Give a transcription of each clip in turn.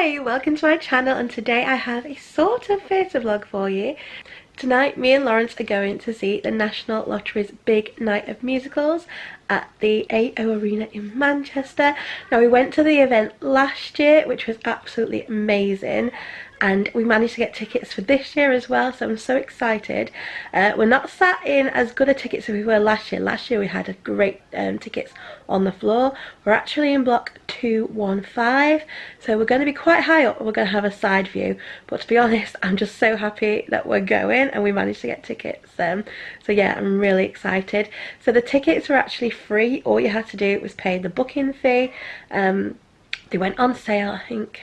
Hi, welcome to my channel, and today I have a sort of theatre vlog for you. Tonight me and Lawrence are going to see the National Lottery's big night of musicals at the AO Arena in Manchester. Now, we went to the event last year, which was absolutely amazing, and we managed to get tickets for this year as well, so I'm so excited. We're not sat in as good a tickets as we were last year. Last year we had a great tickets on the floor. We're actually in block 215, so we're going to be quite high up and we're going to have a side view, but to be honest, I'm just so happy that we're going and we managed to get tickets. So yeah, I'm really excited. So the tickets were actually free. All you had to do was pay the booking fee. They went on sale, I think,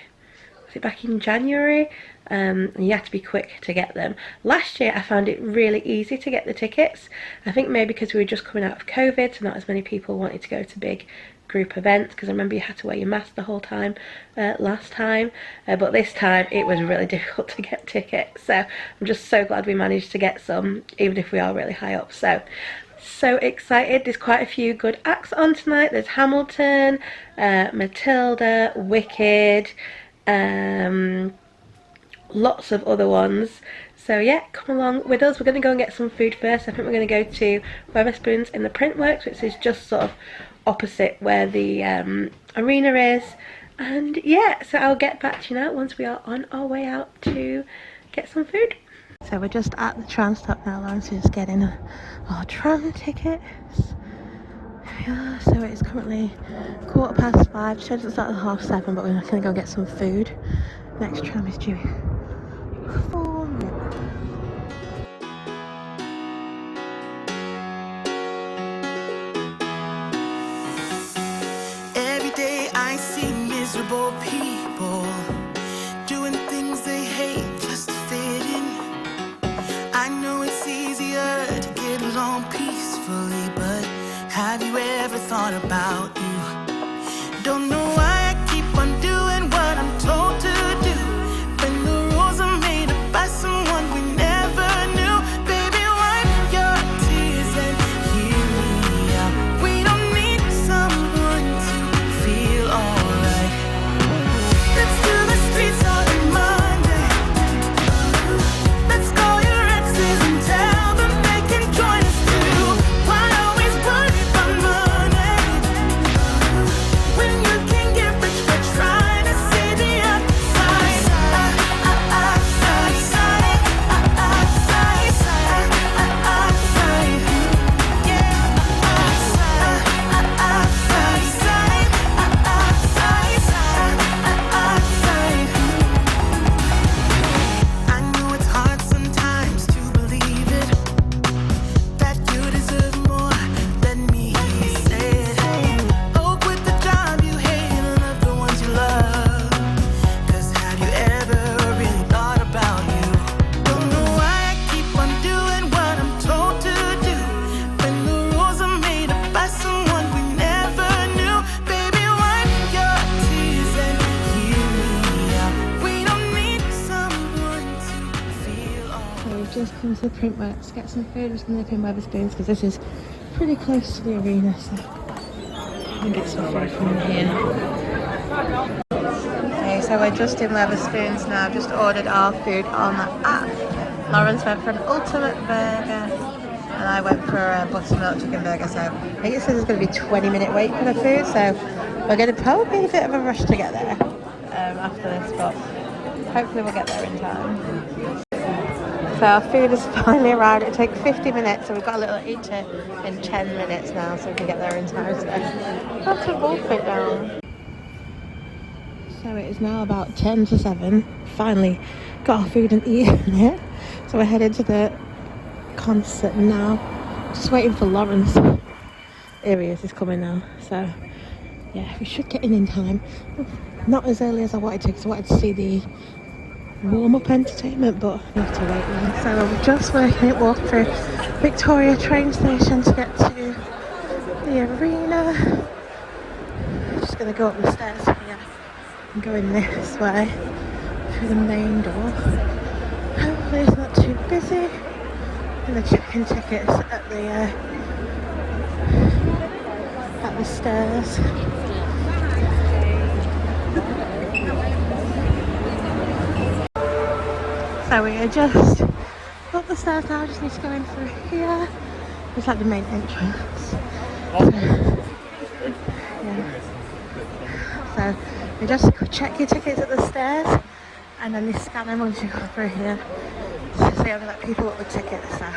was it back in January? And you had to be quick to get them. Last year I found it really easy to get the tickets. I think maybe because we were just coming out of COVID, so not as many people wanted to go to big group events, because I remember you had to wear your mask the whole time last time, but this time it was really difficult to get tickets, so I'm just so glad we managed to get some, even if we are really high up. So excited. There's quite a few good acts on tonight. There's Hamilton, Matilda, Wicked, lots of other ones. So yeah, come along with us. We're going to go and get some food first. I think we're going to go to Wetherspoons in the Printworks, which is just sort of opposite where the arena is. And yeah, so I'll get back to you now once we are on our way out to get some food. So we're just at the tram stop now. Lawrence is getting our tram tickets. Yeah, so it's currently 5:15. Should have started at 7:30, but we're going to go get some food. Next tram is due 4 minutes. Every day I see miserable people doing things they hate just to fit in. I know it's easier to get along peacefully, but have you ever thought about you? Don't know why I keep on doing what I'm told to do, when the rules are made up by someone we never knew. Baby, wipe your tears and hear me out. We don't need someone to feel alright. Let's do the streets on Monday. Let's call your exes and tell them they can join us too. Why always worry about money when you can get rich by trying to see the outside? I know it's hard sometimes to believe it, that you deserve more. Let me say it. Oh, quit the job you hate and love the ones you love. 'Cause have you ever really thought about you? Don't know why I keep on doing what I'm told to do, when the rules are made up by someone we never knew. Baby, wipe your tears and hear me out. We don't need someone to feel all. So we've just come to the Printworks to get some food. We're just going to nip in Wetherspoons because this is pretty close to the arena, so I can get some food from here. Okay, so we're just in Wetherspoons now. Just ordered our food on the app. Lawrence went for an ultimate burger and I went for a buttermilk chicken burger. So I think it says it's going to be a 20-minute wait for the food, so we're going to probably be a bit of a rush to get there after this, but hopefully we'll get there in time. So our food has finally arrived. It takes 50 minutes, so we've got a little eater in 10 minutes now, so we can get there in time. So that's a ball fit down. So it is now about 10 to 7. Finally got our food and eaten it. So we're headed to the concert now. Just waiting for Lawrence. Here he is, he's coming now. So yeah, we should get in time. Not as early as I wanted to, because I wanted to see the warm-up entertainment, but we have to wait now. So I'm just working it, walk through Victoria train station to get to the arena. Just gonna go up the stairs here and go in this way through the main door. Hopefully it's not too busy. I'm gonna check in tickets at the stairs. So we are just up the stairs now, just need to go in through here. It's like the main entrance. So you just check your tickets at the stairs and then you scan them once you go through here. So you only let people up with tickets, so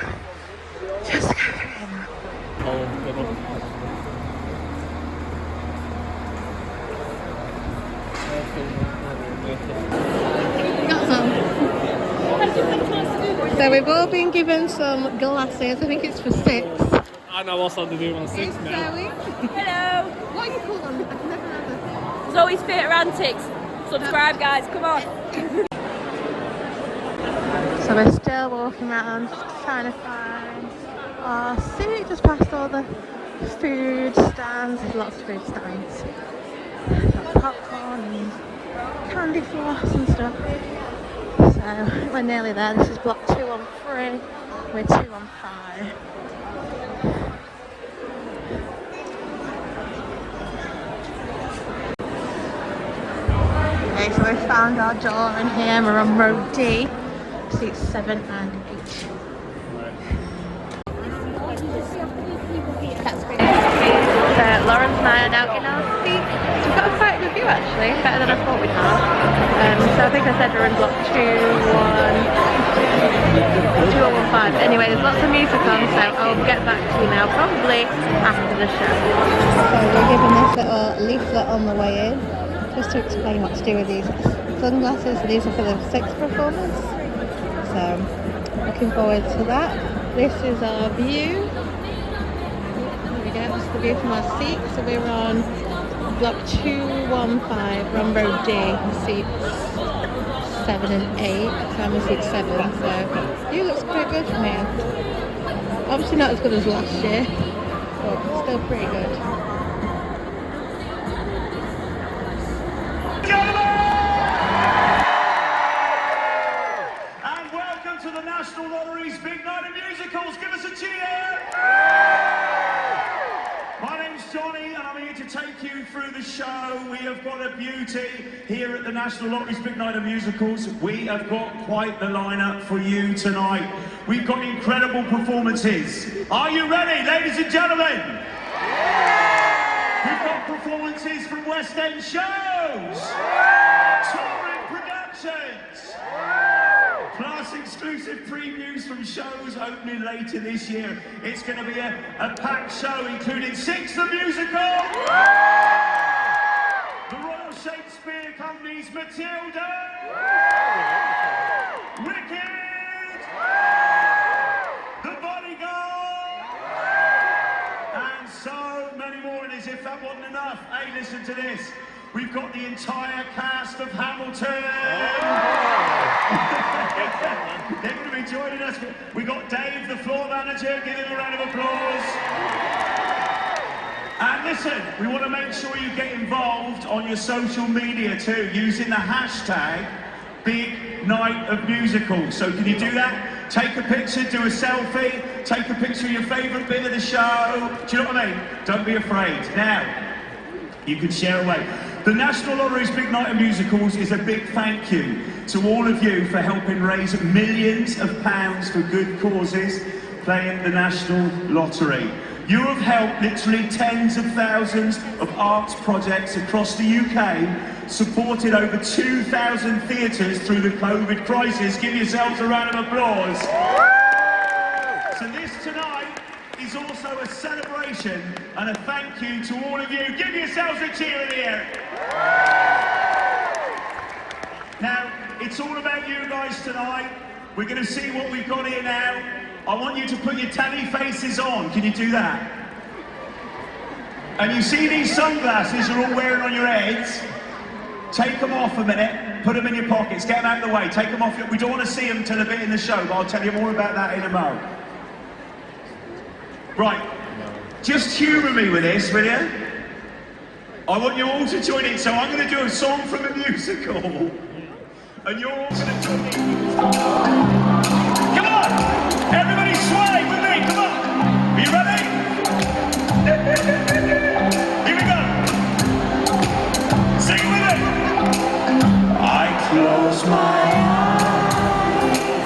just go through here now. Got some. So we've all been given some glasses, I think it's for 6. I know what's on the new on 6 now. Hello. What are you called on? I can never remember. There's always theatre antics. Subscribe, guys. Come on. So we're still walking around, just trying to find our seat, just past all the food stands. There's lots of food stands. Got popcorn and candy floss and stuff. So we're nearly there. This is block 213. We're 215. Okay, so we found our door in here. We're on row D, seats 7 and 8. So Lawrence and I are now in our seats. We've got quite a good view actually, better than I thought we'd have. So I think I said we're in block 2015. Anyway, there's lots of music on, so I'll get back to you now, probably after the show. So we're given this little leaflet on the way in, just to explain what to do with these sunglasses. So these are for the 6 performers. So looking forward to that. This is our view. There we go, this is the view from our seat. So we're on block 215, we're on row D, seats 7 and 8. So I'm in seat 7, so view looks pretty good from here. Obviously not as good as last year, but still pretty good. And welcome to the National Lottery's Big Night of Musicals. Give us a cheer! My name's Johnny and I'm here to take you through the show. We have got a beauty here at the National Lottery's Big Night of Musicals. We have got quite the lineup for you tonight. We've got incredible performances. Are you ready, ladies and gentlemen? We've got performances from West End shows, touring productions, plus exclusive previews from shows opening later this year. It's going to be a packed show, including 6 the musical, the Royal Shakespeare Company's Matilda, Wicked, The Bodyguard, and so many more. And as if that wasn't enough, hey, listen to this. We've got the entire cast of Hamilton. They're going to be joining us. We got Dave, the floor manager. Give him a round of applause. And listen, we want to make sure you get involved on your social media too, using the hashtag Big Night of Musicals. So can you do that? Take a picture, do a selfie, take a picture of your favourite bit of the show. Do you know what I mean? Don't be afraid. Now, you can share away. The National Lottery's Big Night of Musicals is a big thank you to all of you for helping raise millions of pounds for good causes playing the National Lottery. You have helped literally tens of thousands of arts projects across the UK, supported over 2,000 theatres through the COVID crisis. Give yourselves a round of applause. So this tonight is also a celebration and a thank you to all of you. Give yourselves a cheer in the air. Now, it's all about you guys tonight. We're going to see what we've got here now. I want you to put your tanny faces on. Can you do that? And you see these sunglasses you're all wearing on your heads? Take them off a minute, put them in your pockets, get them out of the way, take them off. We don't want to see them till a bit in the show, but I'll tell you more about that in a moment. Right, just humour me with this, will you? I want you all to join in, so I'm going to do a song from a musical, and you're all going to join in. Come on! Everybody sway with me, come on! Are you ready? Here we go! Sing with me! I close my eyes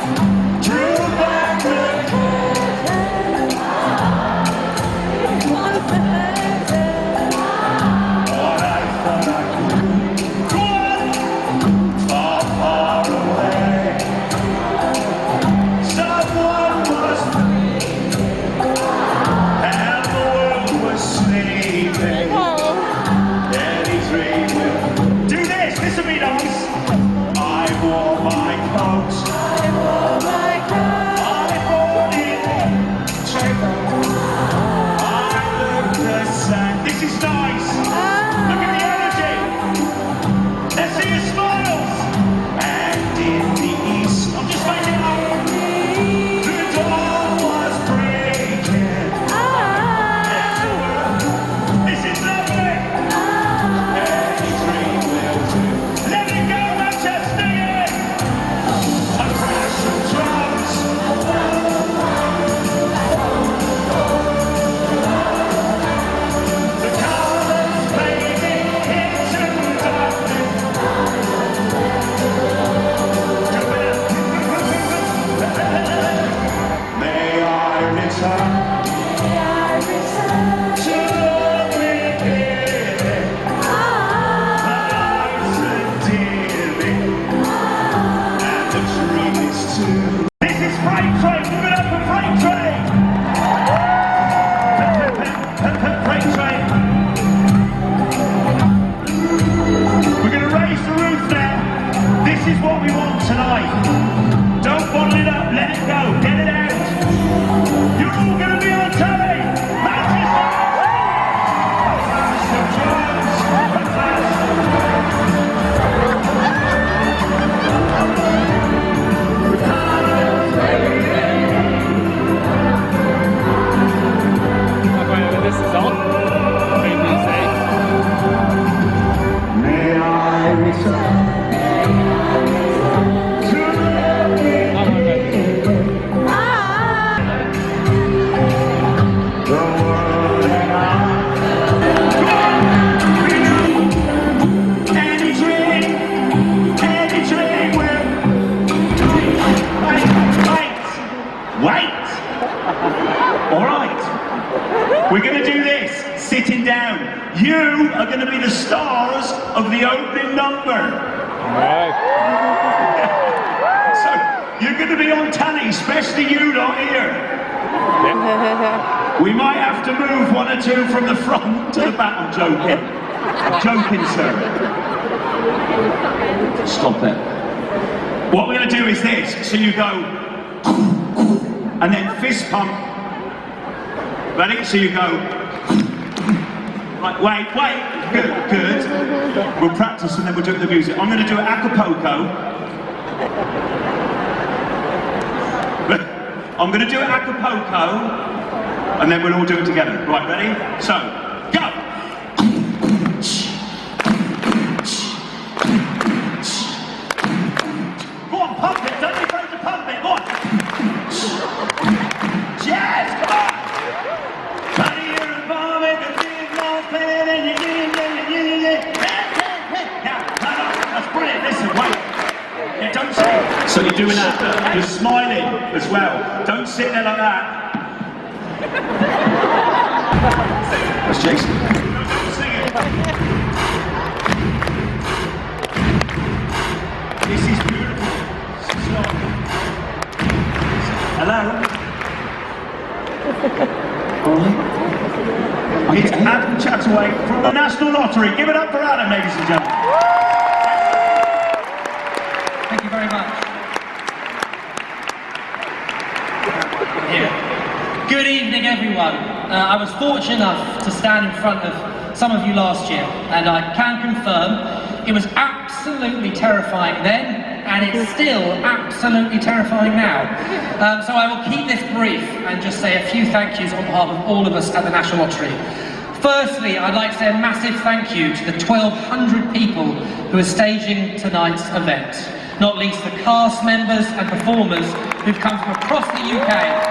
You are going to be the stars of the opening number. So, you're going to be on telly, especially you lot here. We might have to move one or two from the front to the back. I'm joking. I'm joking, sir. Stop it. What we're going to do is this. So you go, and then fist pump. Ready? So you go, wait. Good. We'll practice and then we'll do it with the music. I'm going to do it Acapulco. I'm going to do it Acapulco, and then we'll all do it together. Right, ready? So, go! Go on, pump it. Don't be afraid to pump it. Go on. Yes, come on. Honey, you're a bomb in the big long pen, and you Now, that's brilliant. Listen, wait. Yeah, don't say. So you're doing that. You're smiling as well. Don't sit there like that. That's Jason. No, don't sing it. This is beautiful. Stop. Hello? Alright. It's Adam Chataway from the National Lottery. Give it up for Adam, ladies and gentlemen. Thank you very much. Good evening, everyone. I was fortunate enough to stand in front of some of you last year, and I can confirm it was absolutely terrifying then, and it's still absolutely terrifying now. So I will keep this brief and just say a few thank yous on behalf of all of us at the National Lottery. Firstly, I'd like to say a massive thank you to the 1,200 people who are staging tonight's event, not least the cast members and performers who've come from across the UK.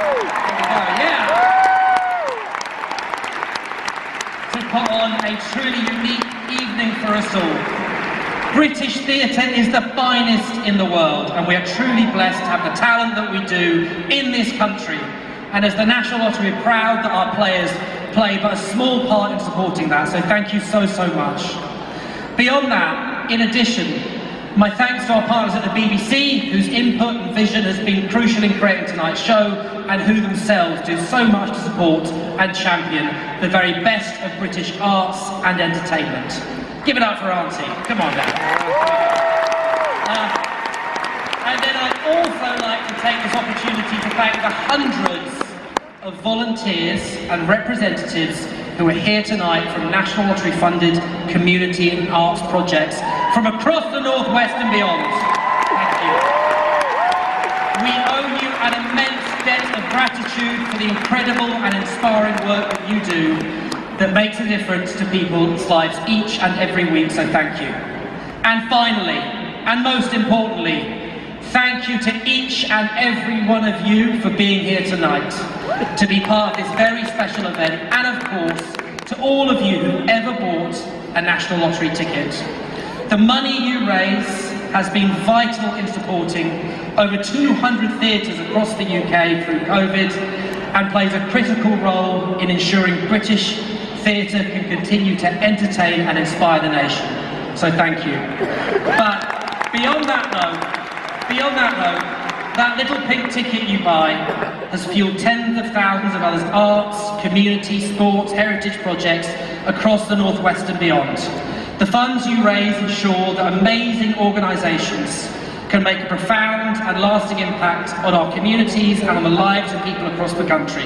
To put on a truly unique evening for us all. British theatre is the finest in the world, and we are truly blessed to have the talent that we do in this country. And as the National Lottery, we're proud that our players play but a small part in supporting that, so thank you so much. Beyond that, in addition, my thanks to our partners at the BBC, whose input and vision has been crucial in creating tonight's show, and who themselves do so much to support and champion the very best of British arts and entertainment. Give it up for Auntie. Come on down. And then I'd also like to take this opportunity to thank the hundreds of volunteers and representatives who are here tonight from National Lottery funded community and arts projects from across the Northwest and beyond. Thank you. We owe you an immense debt of gratitude for the incredible and inspiring work that you do that makes a difference to people's lives each and every week, so thank you. And finally, and most importantly, thank you to each and every one of you for being here tonight, to be part of this very special event, and of course, to all of you who ever bought a National Lottery ticket. The money you raise has been vital in supporting over 200 theatres across the UK through COVID, and plays a critical role in ensuring British theatre can continue to entertain and inspire the nation. So thank you. But beyond that though, that little pink ticket you buy has fueled tens of thousands of others' arts, community, sports, heritage projects across the Northwest and beyond. The funds you raise ensure that amazing organisations can make a profound and lasting impact on our communities and on the lives of people across the country.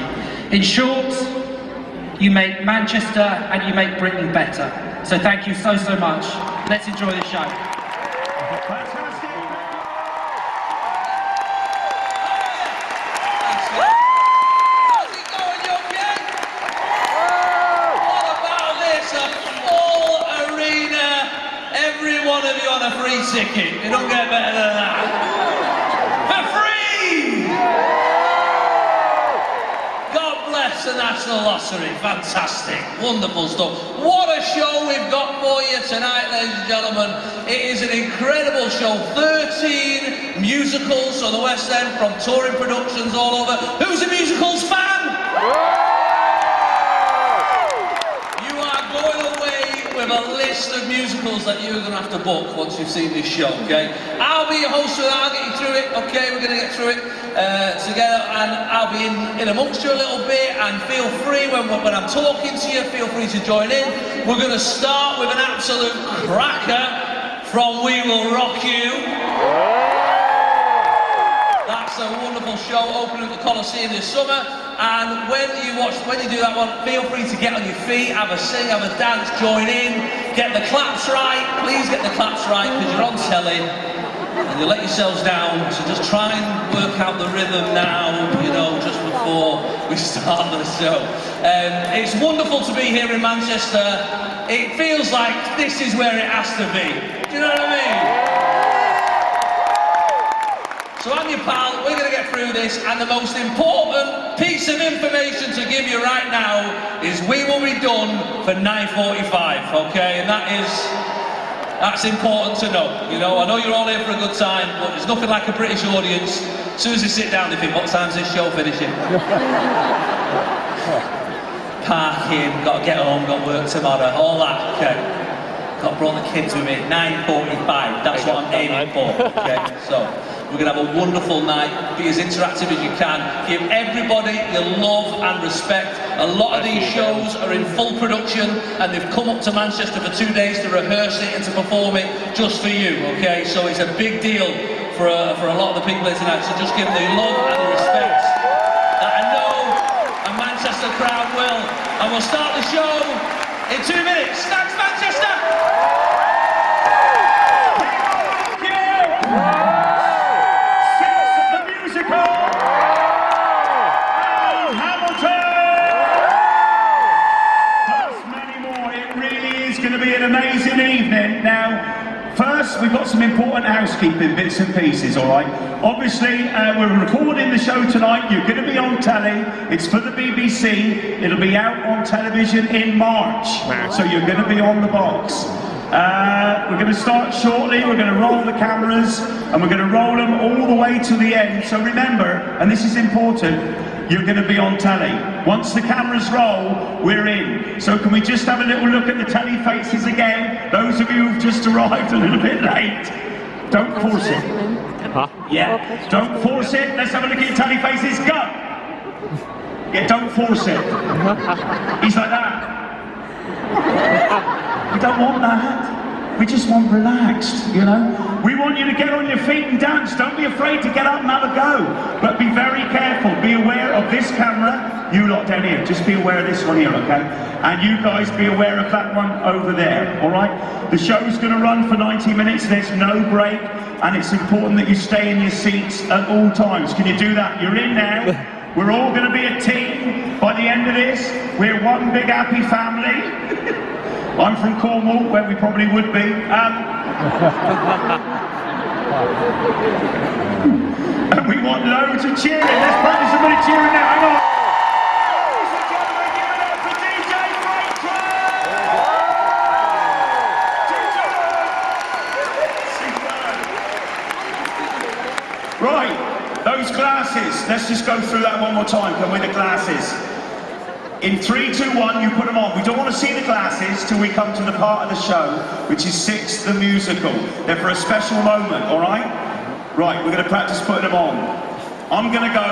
In short, you make Manchester and you make Britain better. So thank you so much. Let's enjoy the show. A free ticket. You don't get better than that. For free! God bless the National Lottery. Fantastic. Wonderful stuff. What a show we've got for you tonight, ladies and gentlemen. It is an incredible show. 13 musicals on the West End from touring productions all over. Who's a musicals fan? You are going away list of musicals that you're going to have to book once you've seen this show, okay? I'll be your host for that, I'll get you through it, okay? We're going to get through it together, and I'll be in amongst you a little bit, and feel free, when I'm talking to you, feel free to join in. We're going to start with an absolute cracker from We Will Rock You. That's a wonderful show opening at the Coliseum this summer, and when you do that one, feel free to get on your feet, have a sing, have a dance, join in, get the claps right. Please get the claps right, because you're on telly and you let yourselves down, so just try and work out the rhythm now, you know, just before we start the show. It's wonderful to be here in Manchester. It feels like this is where it has to be. Do you know what I mean? So I'm your pal, we're going to get through this, and the most important piece of information to give you right now is we will be done for 9:45, okay? And that's important to know. You know, I know you're all here for a good time, but there's nothing like a British audience. As soon as you sit down, they think, what time's this show finishing? Parking, got to get home, got work tomorrow, all that, okay? Got brought the kids with me, 9:45, that's what I'm aiming for, okay? So, we're going to have a wonderful night, be as interactive as you can, give everybody your love and respect. A lot of these shows are in full production, and they've come up to Manchester for 2 days to rehearse it and to perform it just for you, okay? So it's a big deal for a lot of the people here tonight, so just give them the love and the respect that I know a Manchester crowd will. And we'll start the show in 2 minutes. Thanks, Manchester! Amazing evening. Now, first, we've got some important housekeeping bits and pieces, all right? Obviously, we're recording the show tonight. You're going to be on telly. It's for the BBC. It'll be out on television in March. So you're going to be on the box. We're going to start shortly. We're going to roll the cameras, and we're going to roll them all the way to the end. So remember, and this is important, you're going to be on telly. Once the cameras roll, we're in. So can we just have a little look at the telly faces again? Those of you who've just arrived a little bit late, don't force it. Yeah, don't force it. Let's have a look at your telly faces. Go! Yeah, don't force it. He's like that. We don't want that. We just want relaxed, you know? We want you to get on your feet and dance. Don't be afraid to get up and have a go. But be very careful. Be aware of this camera. You lot down here, just be aware of this one here, okay? And you guys be aware of that one over there, all right? The show's gonna run for 90 minutes. There's no break. And it's important that you stay in your seats at all times. Can you do that? You're in now. We're all gonna be a team. By the end of this, we're one big happy family. I'm from Cornwall, where we probably would be. And we want loads of cheering. Let's practice a bit of cheering now. Hang on. Ladies and gentlemen, give it up for DJ Breakthrough! Right, those glasses. Let's just go through that one more time. Come with the glasses. In 3, 2, 1, you put them on. We don't want to see the glasses till we come to the part of the show, which is Six the Musical. They're for a special moment, all right? Right, we're going to practice putting them on. I'm going to go,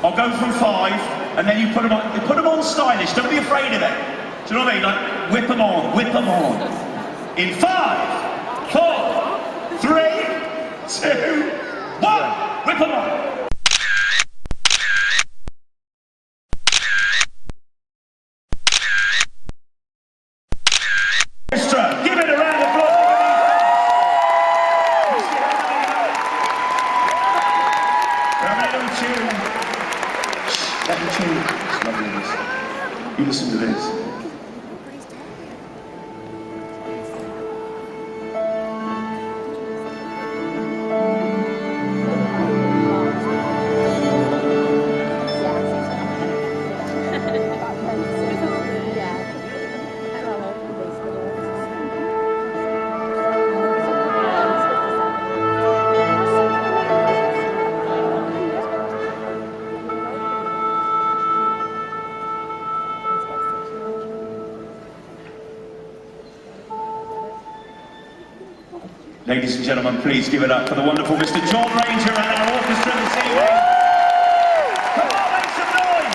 I'll go from 5, and then you put them on. You put them on stylish, don't be afraid of it. Do you know what I mean? Like, whip them on, whip them on. In 5, 4, 3, 2, 1, whip them on. Give it a round of applause. Have a little tune. Let the tune. It's lovely, this. You listen to this. Ladies and gentlemen, please give it up for the wonderful Mr. John Ranger and our orchestra this evening. Come on, make some noise!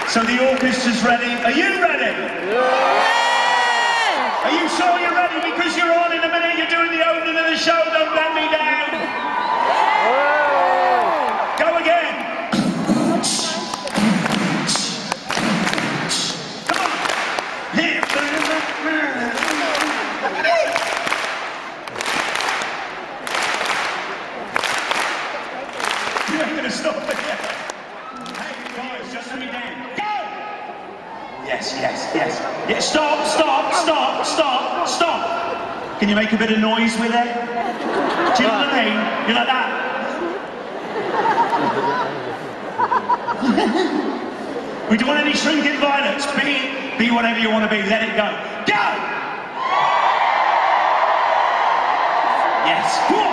So the orchestra's ready. Are you ready? Yeah! Are you sure you're ready? Because you're on in a minute, you're doing the opening of the show, don't let me down. Go again. You ain't gonna stop it yet. Hey guys, just let me down. Go! Yes. Yeah, stop. Can you make a bit of noise with it? Do you know what I mean? You like that? We don't want any shrinking violets. Be whatever you want to be. Let it go. Go! Yes. Whoa!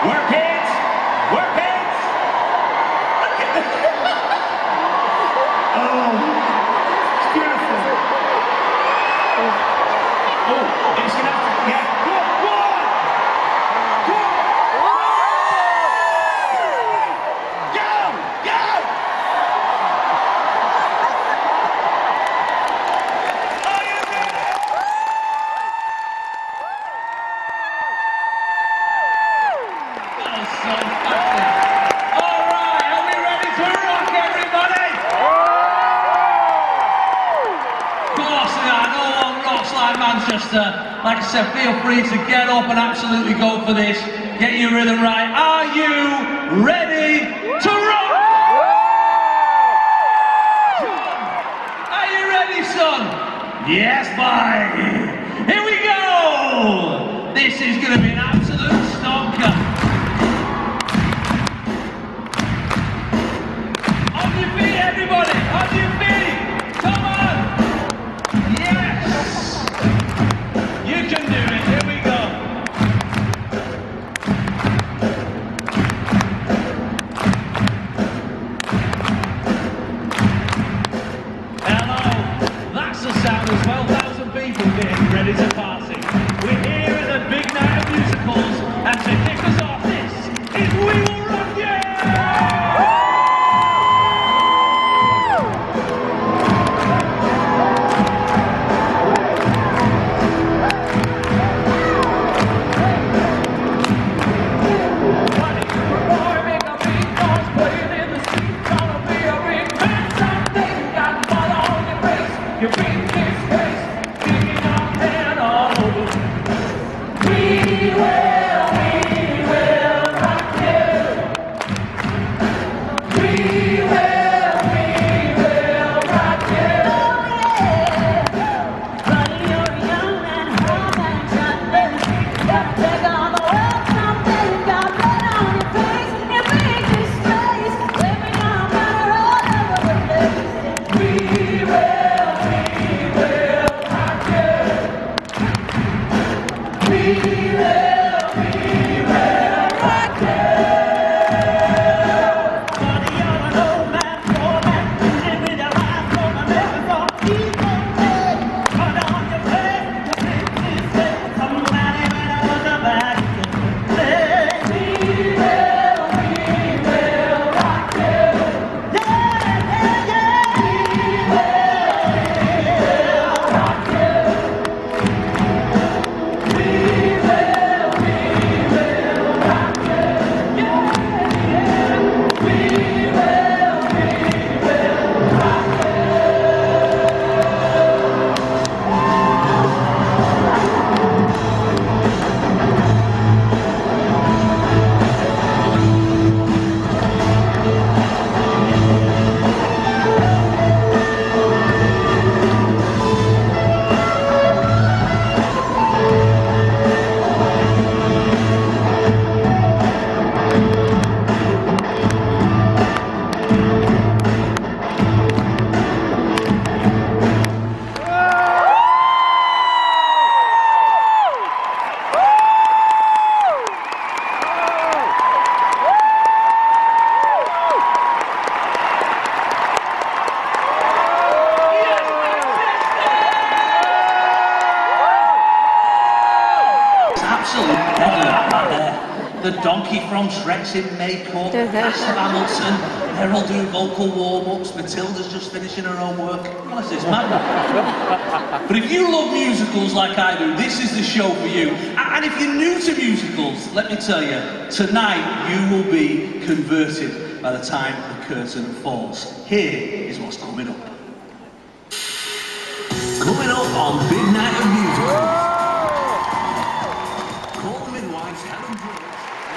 Work it. Look at it. Oh, it's beautiful. Oh, it's gonna have to. Yeah. Go! Manchester, like I said, feel free to get up and absolutely go for this. Get your rhythm right. Are you ready to rock? Are you ready, son? Yes, boy. Here we go. This is going to be an absolute stonker. On your feet, everybody. On your feet. Come on. Yes. You can do it, here we go. Hello, that's the sound of 12,000 people getting ready to party. We're here at the big night of musicals, and to kick us off, this is Wil Rock You! Your big kiss face, kicking our head all over The donkey from Shrek's in makeup. That's Hamilton. They're all doing vocal warm-ups. Matilda's just finishing her own work. What is this, man? But if you love musicals like I do, this is the show for you. And if you're new to musicals, let me tell you, tonight you will be converted by the time the curtain falls. Here is what's coming up. Coming up on Big Night of Musicals. Call the midwives, Helen Brooks.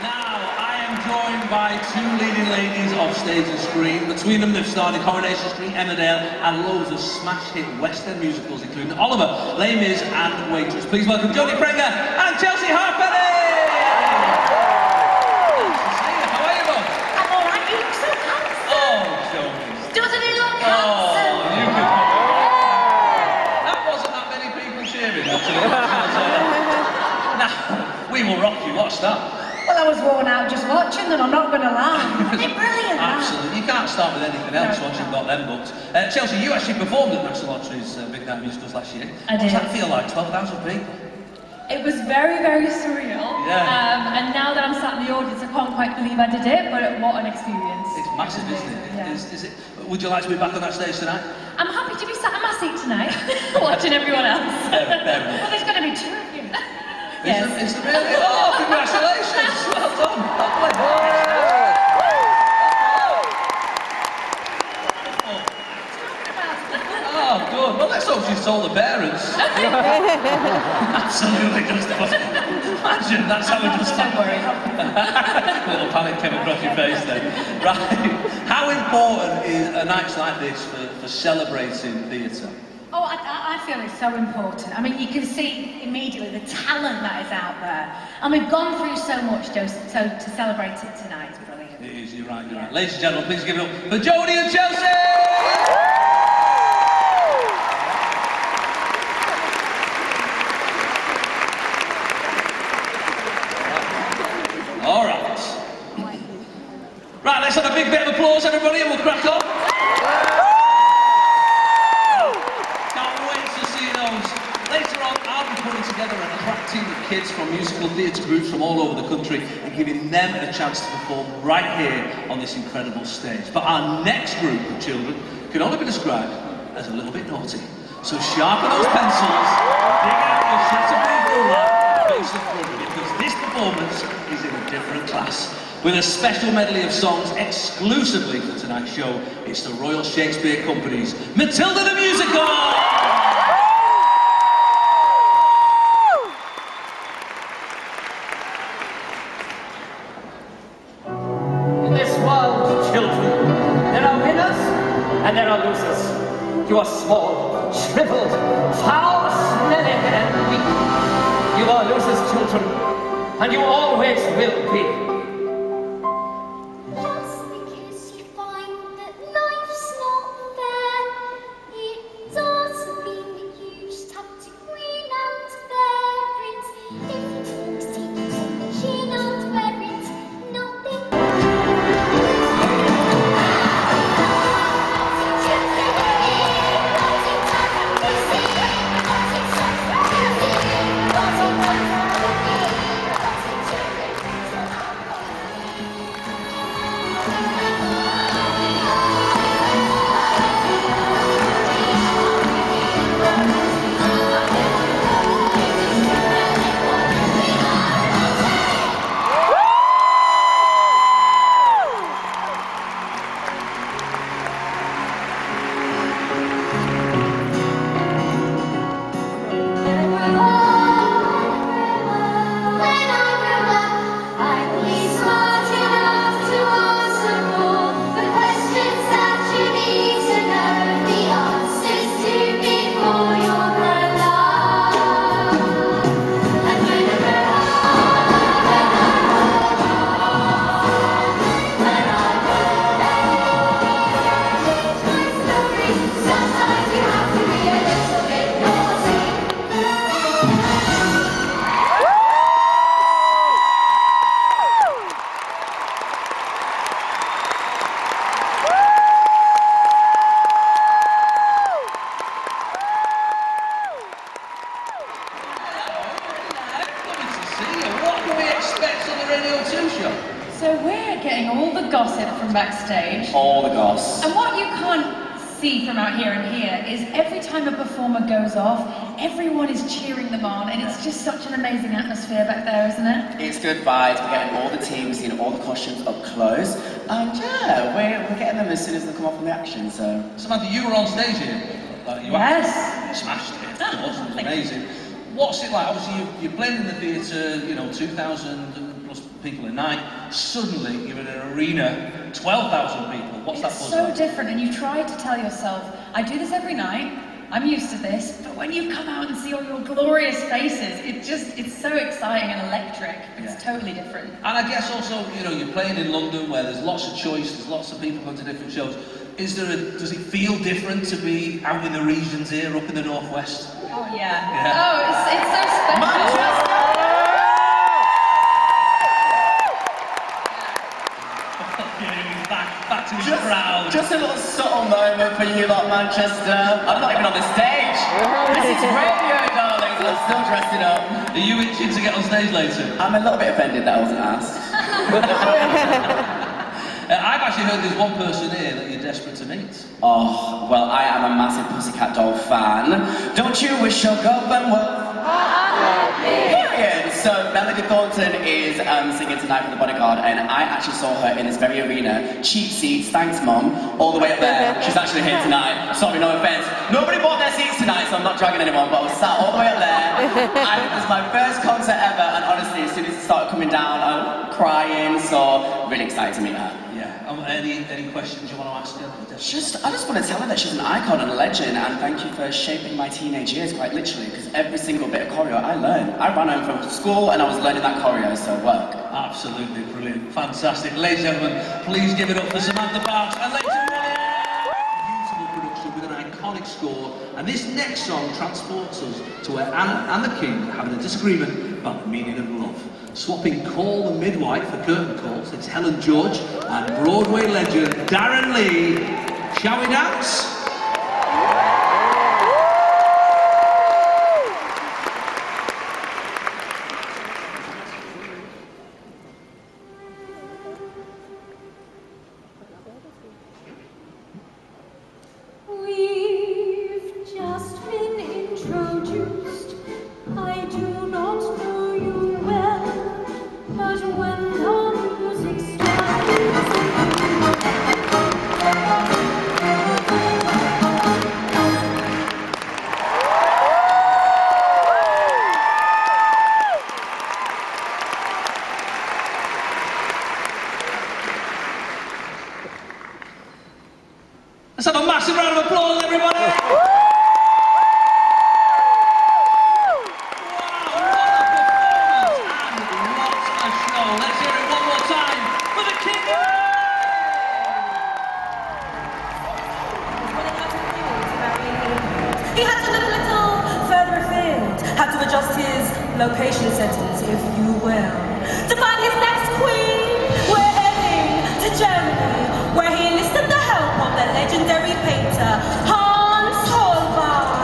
Now, I am joined by two leading ladies of stage and screen. Between them, they've starred in Coronation Street, Emmerdale, and loads of smash hit West End musicals, including Oliver, Les Mis, and Waitress. Please welcome Jodie Prenger and Chelsea Harpenny! How are you both? I'm all right, you look so handsome. Oh, Jodie. Doesn't he look handsome? Oh, you can... That wasn't that many people cheering, actually. Now, We Will Rock You, what's that? Well, I was worn out just watching them, I'm not going to lie. They're brilliant, Absolutely, you can't start with anything else once you've got them booked. Chelsea, you actually performed at National Lottery's Big Night Musicals last year. I did. What does that feel like, 12,000 people? It was very, very surreal. Yeah. And now that I'm sat in the audience, I can't quite believe I did it, but what an experience. It's massive, isn't it? Yeah. Is it? Would you like to be back on that stage tonight? I'm happy to be sat in my seat tonight, watching everyone else. Fair enough. Well, there's going to be two of you. Yes. Is there really? Oh, congratulations! Well done. Oh, good. Well, let's hope she's told the parents. Absolutely justified. Imagine, that's how we just Don't worry. A little panic came across your face then. Right. How important is a night like this for celebrating theatre? Oh, I feel it's so important. I mean, you can see immediately the talent that is out there. And we've gone through so much, so to celebrate it tonight is brilliant. It is, you're right, you're right. Ladies and gentlemen, please give it up for Jodie and Chelsea! All right. Right, let's have a big bit of applause, everybody, and we'll crack on. Can't wait to see those. Later on, I'll be putting together an attract team of kids from musical theatre groups from all over the country and giving them a chance to perform right here on this incredible stage. But our next group of children can only be described as a little bit naughty. So sharpen those pencils, dig out your Shatterblade ruler, and face them forward, because this performance is in a different class. With a special medley of songs exclusively for tonight's show, it's the Royal Shakespeare Company's Matilda the Musical! In this world, children, there are winners and there are losers. You are small, shriveled, foul, smelling, and weak. You are losers, children, and you always will be. Just because you find that life's not fair, it doesn't mean that you just have to grin and bear it. If you folks take it on the chin and bear it, nothing. Radio 2 show? So we're getting all the gossip from backstage. All the goss. And what you can't see from out here and here is every time a performer goes off, everyone is cheering them on, and it's just such an amazing atmosphere back there, isn't it? It's good vibes. We're getting all the teams, seeing all the costumes up close, and yeah, we're getting them as soon as they come off from the action. So Samantha, you were on stage here. You Yes. smashed it. It was amazing. What's it like? Obviously, you're playing in the theatre, 2,000 plus people a night. Suddenly, you're in an arena, 12,000 people. What's that It's buzz so like? different, and you try to tell yourself, I do this every night, I'm used to this, but when you come out and see all your glorious faces, it's so exciting and electric. It's totally different. And I guess also, you're playing in London where there's lots of choice, there's lots of people going to different shows. Does it feel different to be out in the regions here, up in the northwest? Oh yeah. Oh, it's so special. Back to his crowd. Just a little subtle moment for you lot, Manchester. I'm not even on the stage. This is radio, darlings, and I'm still dressing up. Are you itching to get on stage later? I'm a little bit offended that I wasn't asked. I've actually heard there's one person here that you're desperate to meet. Oh, well, I am a massive Pussycat Doll fan. Don't you wish your girlfriend was... Period. So Melody Thornton is singing tonight for The Bodyguard, and I actually saw her in this very arena. Cheap seats, thanks mum, all the way up there. She's actually here tonight. Sorry, no offense. Nobody bought their seats tonight, so I'm not dragging anyone, but I was sat all the way up there. And it was my first concert ever, and honestly, as soon as it started coming down, I'm crying, so really excited to meet her. Yeah. Any questions you want to ask her? I just want to tell her that she's an icon and a legend, and thank you for shaping my teenage years, quite literally, because every single bit of choreo I learned. I ran home from school and I was learning that choreo, so work. Absolutely brilliant, fantastic. Ladies and gentlemen, please give it up for Samantha Parks and ladies and gentlemen, beautiful production with an iconic score, and this next song transports us to where Anna and the King are having a disagreement about the meaning of love. Swapping Call the Midwife for curtain calls, it's Helen George and Broadway legend Darren Lee. Shall we dance? We've just been introduced. I do not know you well, but when the music starts, Let's have a massive round of applause, everybody! Wow, what a performance and what a show. Let's hear it one more time for the King. He had to live a little further afield, had to adjust his location settings, if you will, to find his next queen. We're heading to Germany, where he enlisted the help of the legendary painter Hans Holbein.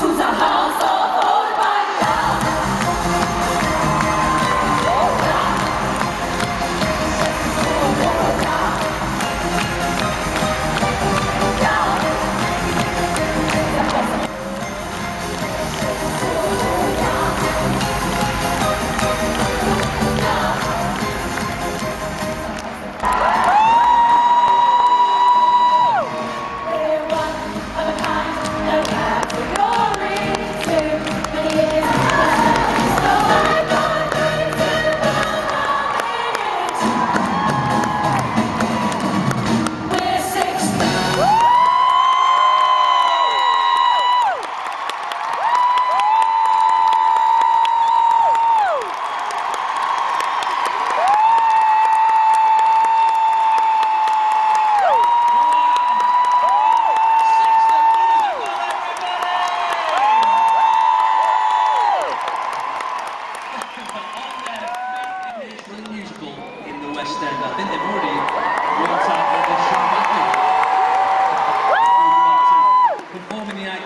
To the house of Holbein.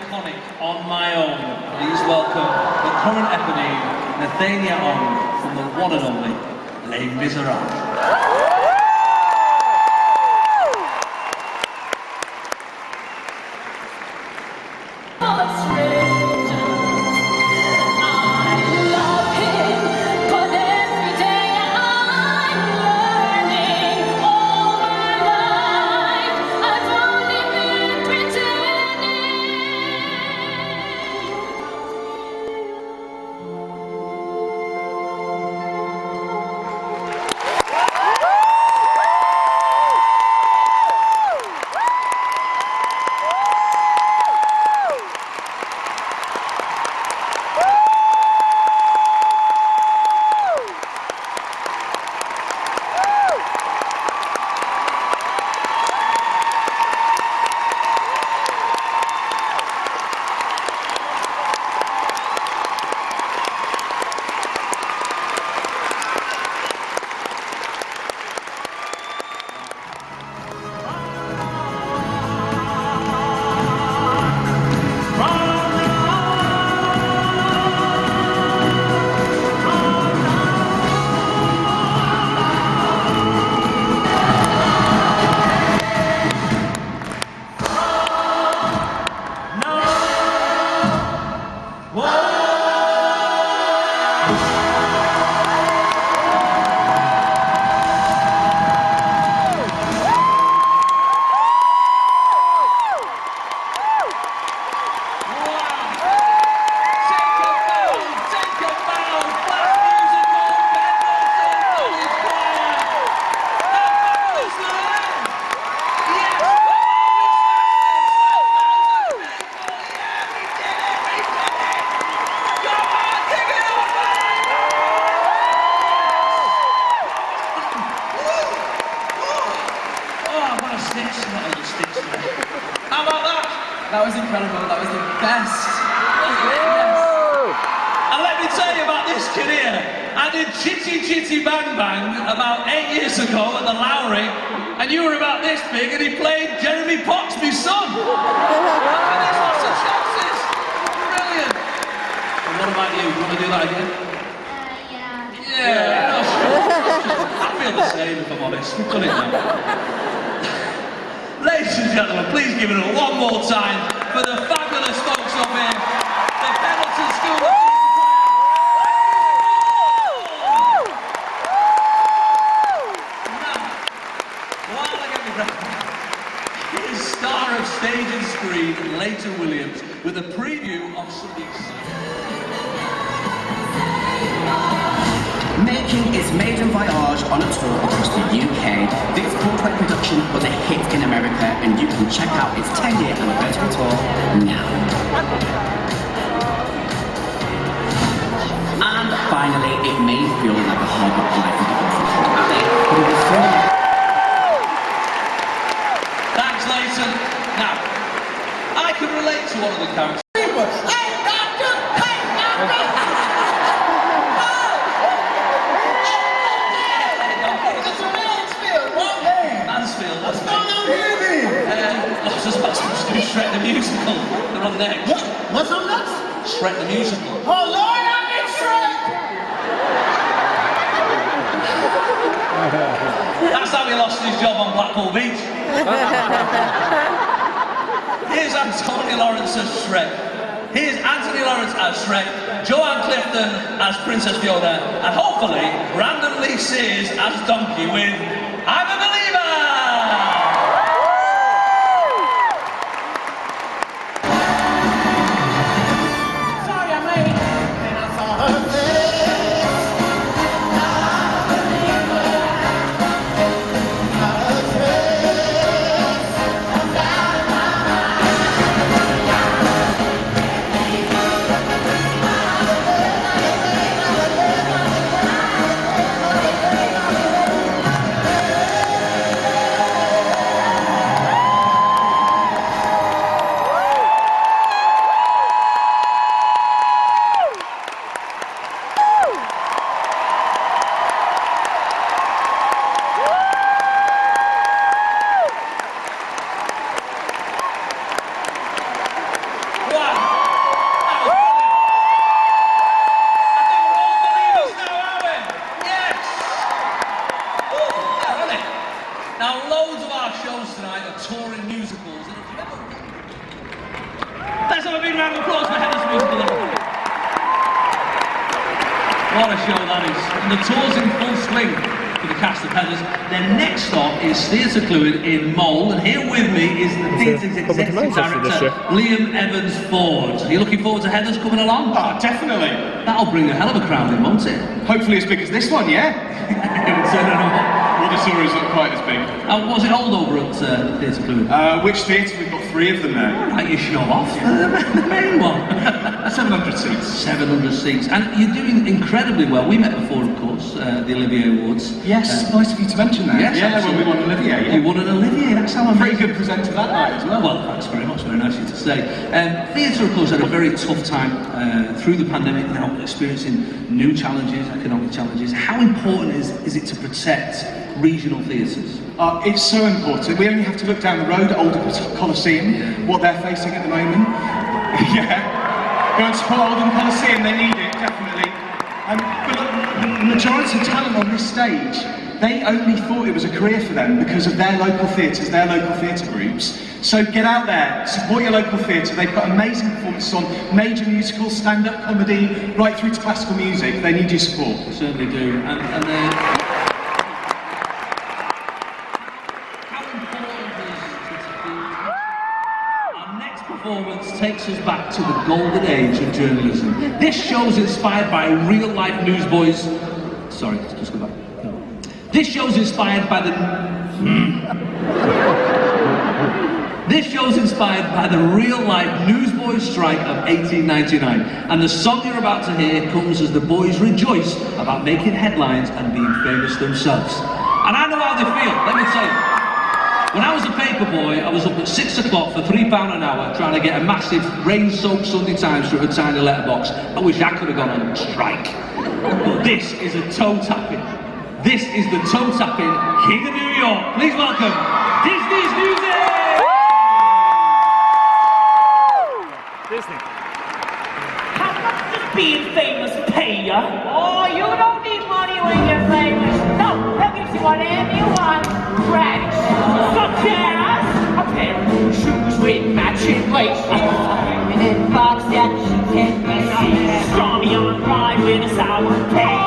iconic On My Own. Please welcome the current eponine, Nathania Ong, from the one and only Les Miserables. How about that? That was incredible. That was the best. And let me tell you about this kid here. I did Chitty Chitty Bang Bang about 8 years ago at the Lowry, and you were about this big, and he played Jeremy Poxby's son. And there's lots of chances. Brilliant. And what about you? You want to do that again? Yeah. I feel the same, if I'm honest. We've done it now. Ladies and gentlemen, please give it up one more time for the fabulous folks up here, the Pendleton School of While I get my breath, here's star of stage and screen, Leighton Williams, with a preview of some exciting... Making its maiden voyage on a tour across the UK, this Broadway production was a hit in America, and you can check out its 10-year anniversary tour now. And finally, it may feel like a hard knock life with the awesome alley, but it was so... Thanks, Leighton. Now, I can relate to one of the characters. What's going on here, then? I was just about to do Shrek the Musical. They're on next. What? What's on next? Shrek the Musical. Oh, Lord, I'm in Shrek! That's how he lost his job on Blackpool Beach. Here's Anthony Lawrence as Shrek. Here's Anthony Lawrence as Shrek, Joanne Clifton as Princess Fiona, and hopefully Brandon Lee Sears as Donkey with I'm a Believer! Sorry, I'm late. And I saw her face. I'm a believer. Her face. I'm out of my mind. round of applause for Heather's musical. What a show that is. And the tour's in full swing for the cast of Heathers. Their next stop is Theatre Clwyd in Mole, and here with me is the theatre's executive director, Liam Evans Ford. Are you looking forward to Heathers coming along? Oh, definitely. That'll bring a hell of a crowd in, won't it? Hopefully as big as this one, yeah? Water is not quite as big. Was it old over at Theatre Clwyd? Which theatre? We've got 3 of them there. Right, you show off. The main one. 700 seats. 700 seats. And you're doing incredibly well. We met before, of course, the Olivier Awards. Yes, nice of you to mention that. Yes, yeah, when we won an Olivier. Yeah. You won an Olivier, that's how I'm pretty good presenter that night as well. Well, thanks very much, very nice of you to say. Theatre, of course, had a very tough time through the pandemic, now experiencing new challenges, economic challenges. How important is it to protect regional theatres? It's so important. We only have to look down the road at Oldham Coliseum, what they're facing at the moment. Go and support Oldham Coliseum, they need it, definitely. But look, the majority of talent on this stage, they only thought it was a career for them because of their local theatres, their local theatre groups. So get out there, support your local theatre. They've got amazing performances on major musicals, stand-up comedy, right through to classical music. They need your support. They certainly do. And performance takes us back to the golden age of journalism. This show's inspired by real-life newsboys. Sorry, just go back. No. This show's inspired by the. This show's inspired by the real-life newsboys strike of 1899, and the song you're about to hear comes as the boys rejoice about making headlines and being famous themselves. And I know how they feel. Let me tell you. When I was a paper boy, I was up at 6 o'clock for £3 an hour trying to get a massive rain-soaked Sunday Times through a tiny letterbox. I wish I could have gone on strike. But this is a toe-tapping. This is the toe-tapping King of New York. Please welcome Disney's Newsies! Disney. How much does being famous pay ya? Oh, you don't need money when you're famous. No, they'll give you whatever you want. Rags, such as a pair of new shoes with matching lace. And box that you can be. Strawberry on ride with a sour cake.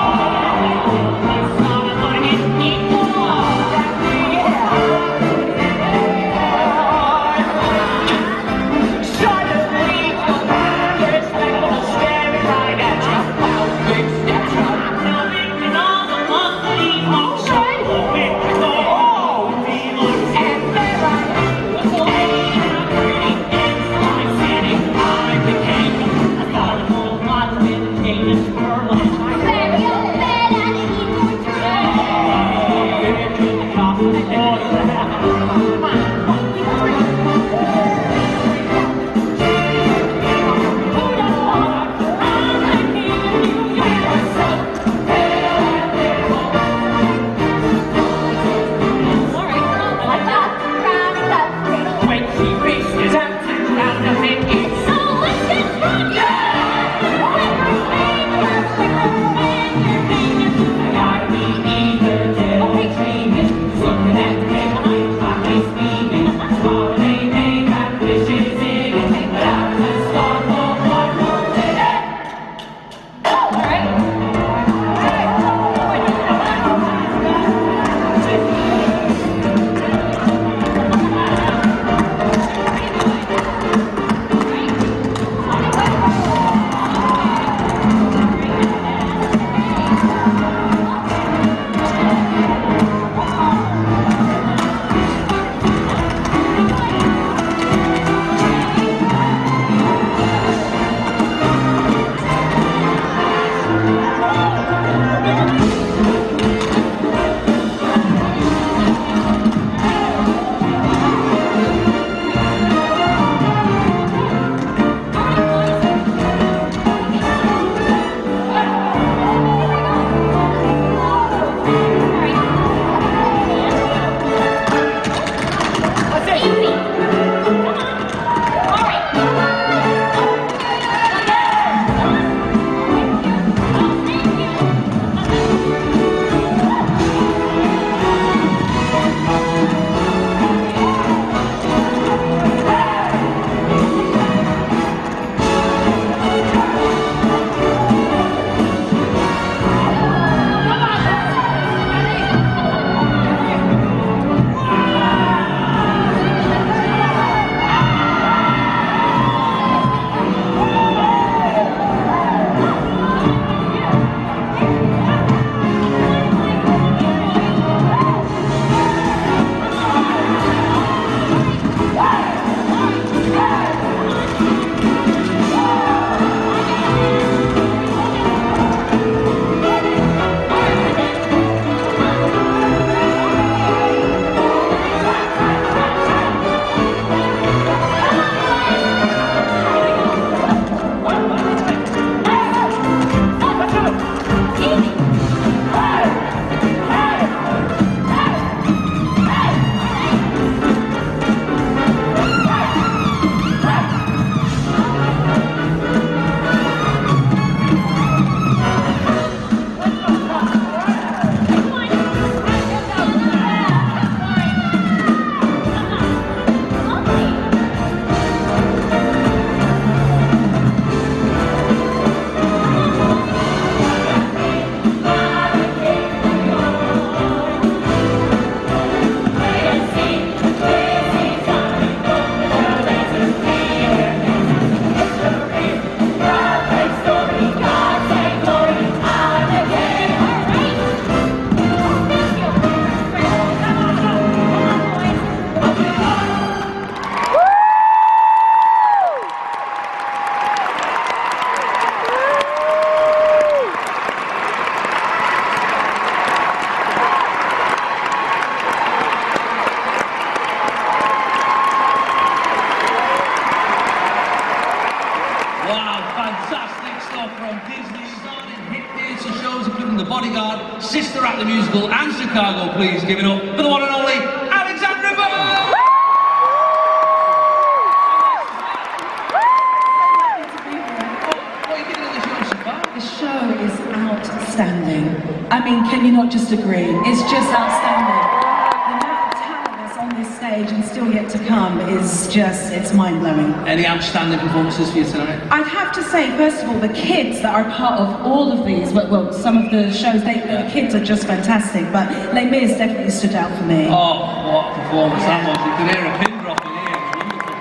Fantastic stuff from Disney. Started hit theatre shows including The Bodyguard, Sister Act the Musical, and Chicago. Please give it up for the one and only Alexandra Burr! The show is outstanding. I mean, can you not just agree? It's just outstanding. The amount of talent that's on this stage and still yet to come is just, it's mind-blowing. Any outstanding performances for you tonight? I'd have to say, first of all, the kids that are part of all of these, well, some of the shows, the kids are just fantastic, but Les Mis definitely stood out for me. Oh, what a performance that was. You could hear a pin drop in here. It was wonderful.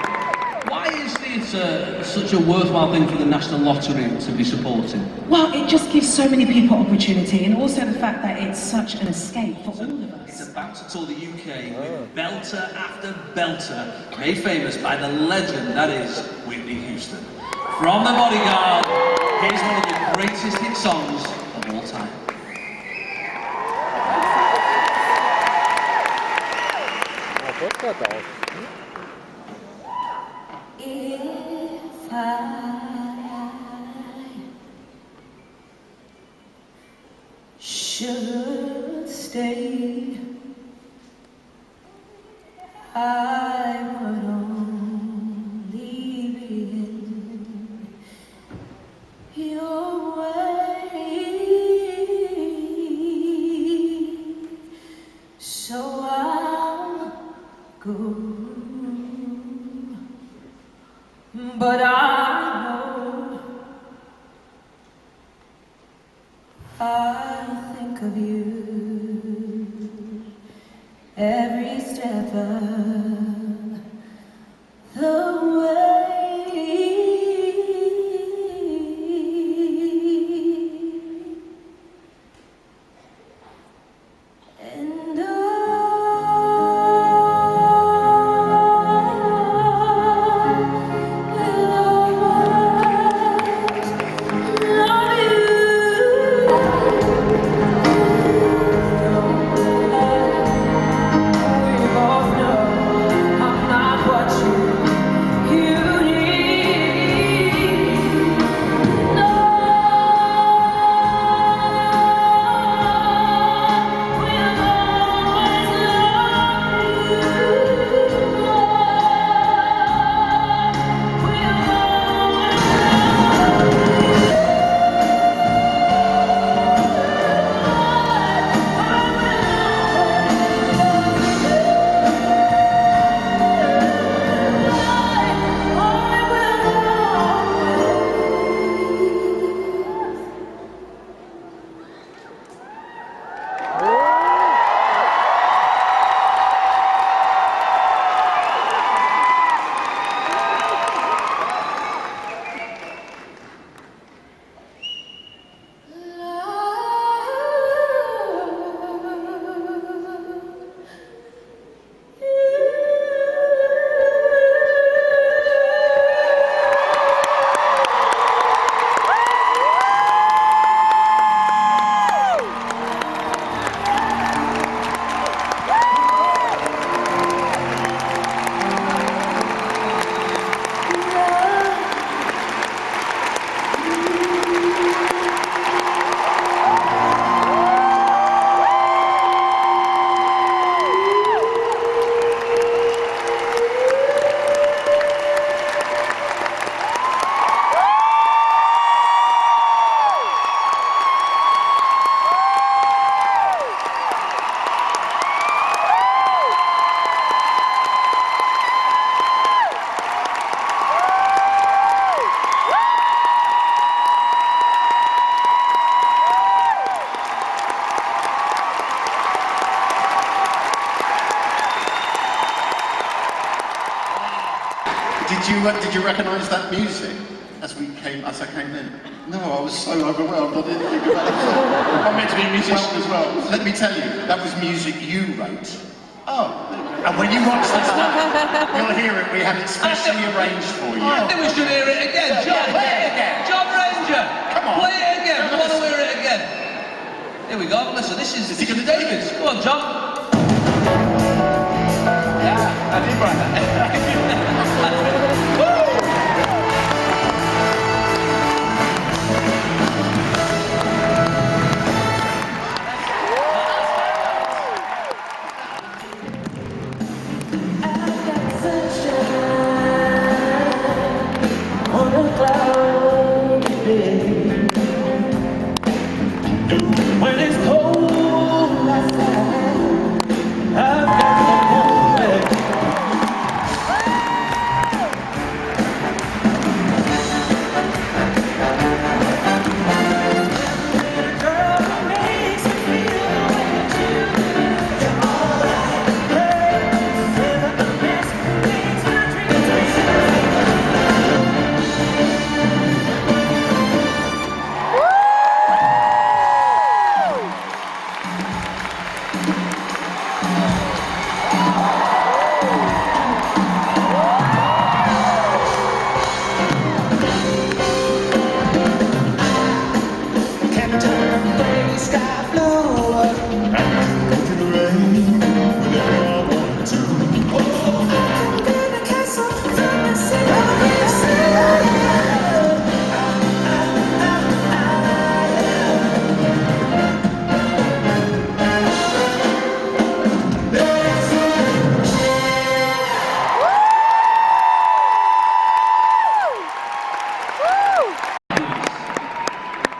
Why is theatre such a worthwhile thing for the National Lottery to be supporting? Well, it just gives so many people opportunity, and also the fact that it's such an escape for all of us. It's about to tour the UK with belter after belter, made famous by the legend that is Whitney Houston. From The Bodyguard, here's one of the greatest hit songs of all time. If I should stay, I would only be in your way. So I'll go. But I know I think of you every step of the way. And Did you recognise that music as I came in? No, I was so overwhelmed. I didn't think about it. I'm meant to be a musician as well. Let me tell you, that was music you wrote. Oh, and when you watch this now, you'll hear it. We have it specially arranged for you. I think we should hear it again. John, play it again. John Ranger, come on, play it again. We want to hear it again. Here we go. Listen, this is David's. Come on, John. Yeah, I did write that. a cloudy day. When it's cold outside, I've got to go away.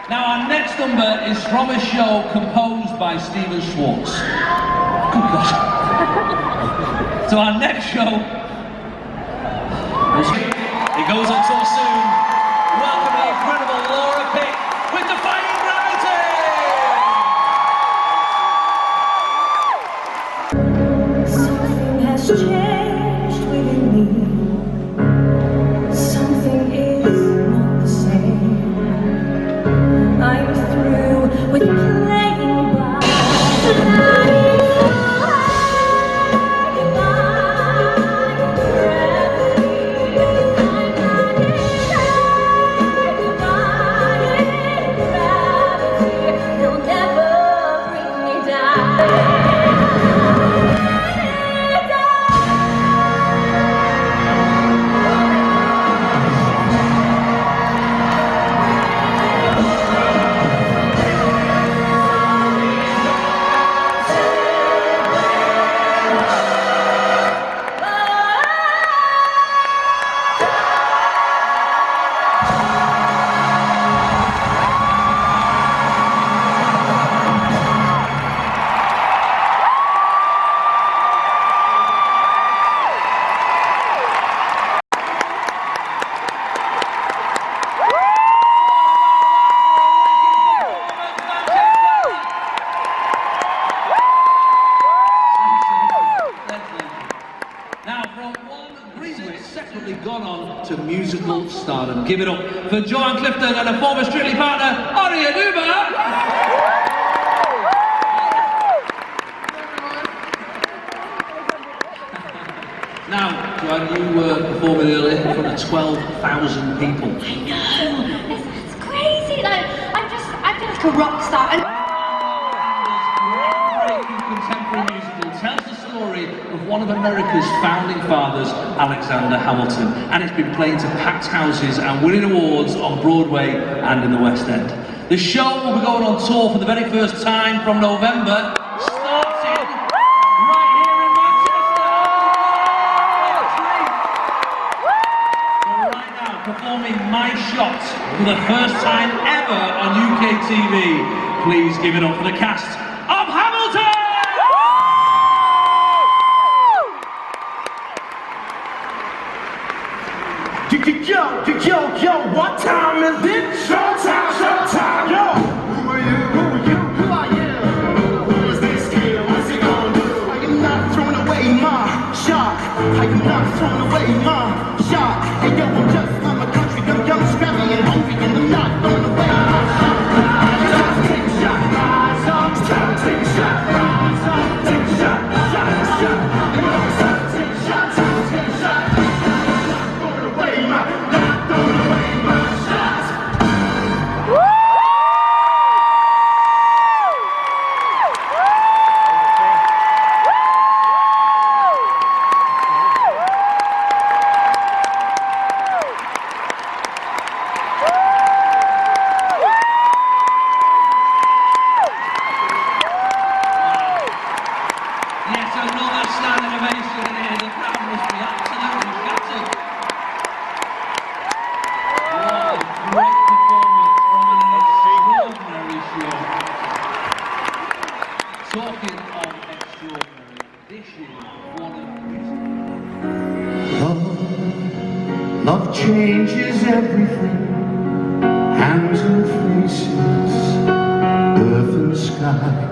Now our next number is from a show composed by Stephen Schwartz. Good God. So our next show, it goes on tour soon. Welcome the incredible Laura Pick with Defying Gravity! Something has changed within me. Something is not the same. I'm through with playing by the You'll never bring me down. To musical stardom. Give it up for Joanne Clifton and a former Strictly partner, Aria Nuba. Now, Joanne, you were performing earlier in front of 12,000 people. I know, it's crazy. Like, I feel like a rock star. And Contemporary musical tells the story of one of America's founding fathers, Alexander Hamilton, and it's been playing to packed houses and winning awards on Broadway and in the West End. The show will be going on tour for the very first time from November, starting right here in Manchester. So right now, performing My Shot for the first time ever on UK TV. Please give it up for the cast of Hamilton! Yo, what time is it? Showtime, yo! Who are you? Who I am? Who is this kid? What's he gonna do? I am not throwing away my shot. I am not throwing away my shot. Hey yo, I'm just from a country, I'm young, scrappy, and hungry, and I'm not throwing away my shot. Just take a shot, rise up, it's time to take a shot, rise up, take a shot, shot. Hey yo, it's time to take a shot, time to take a shot. Not throwing away my shot. hands and faces, earth and sky.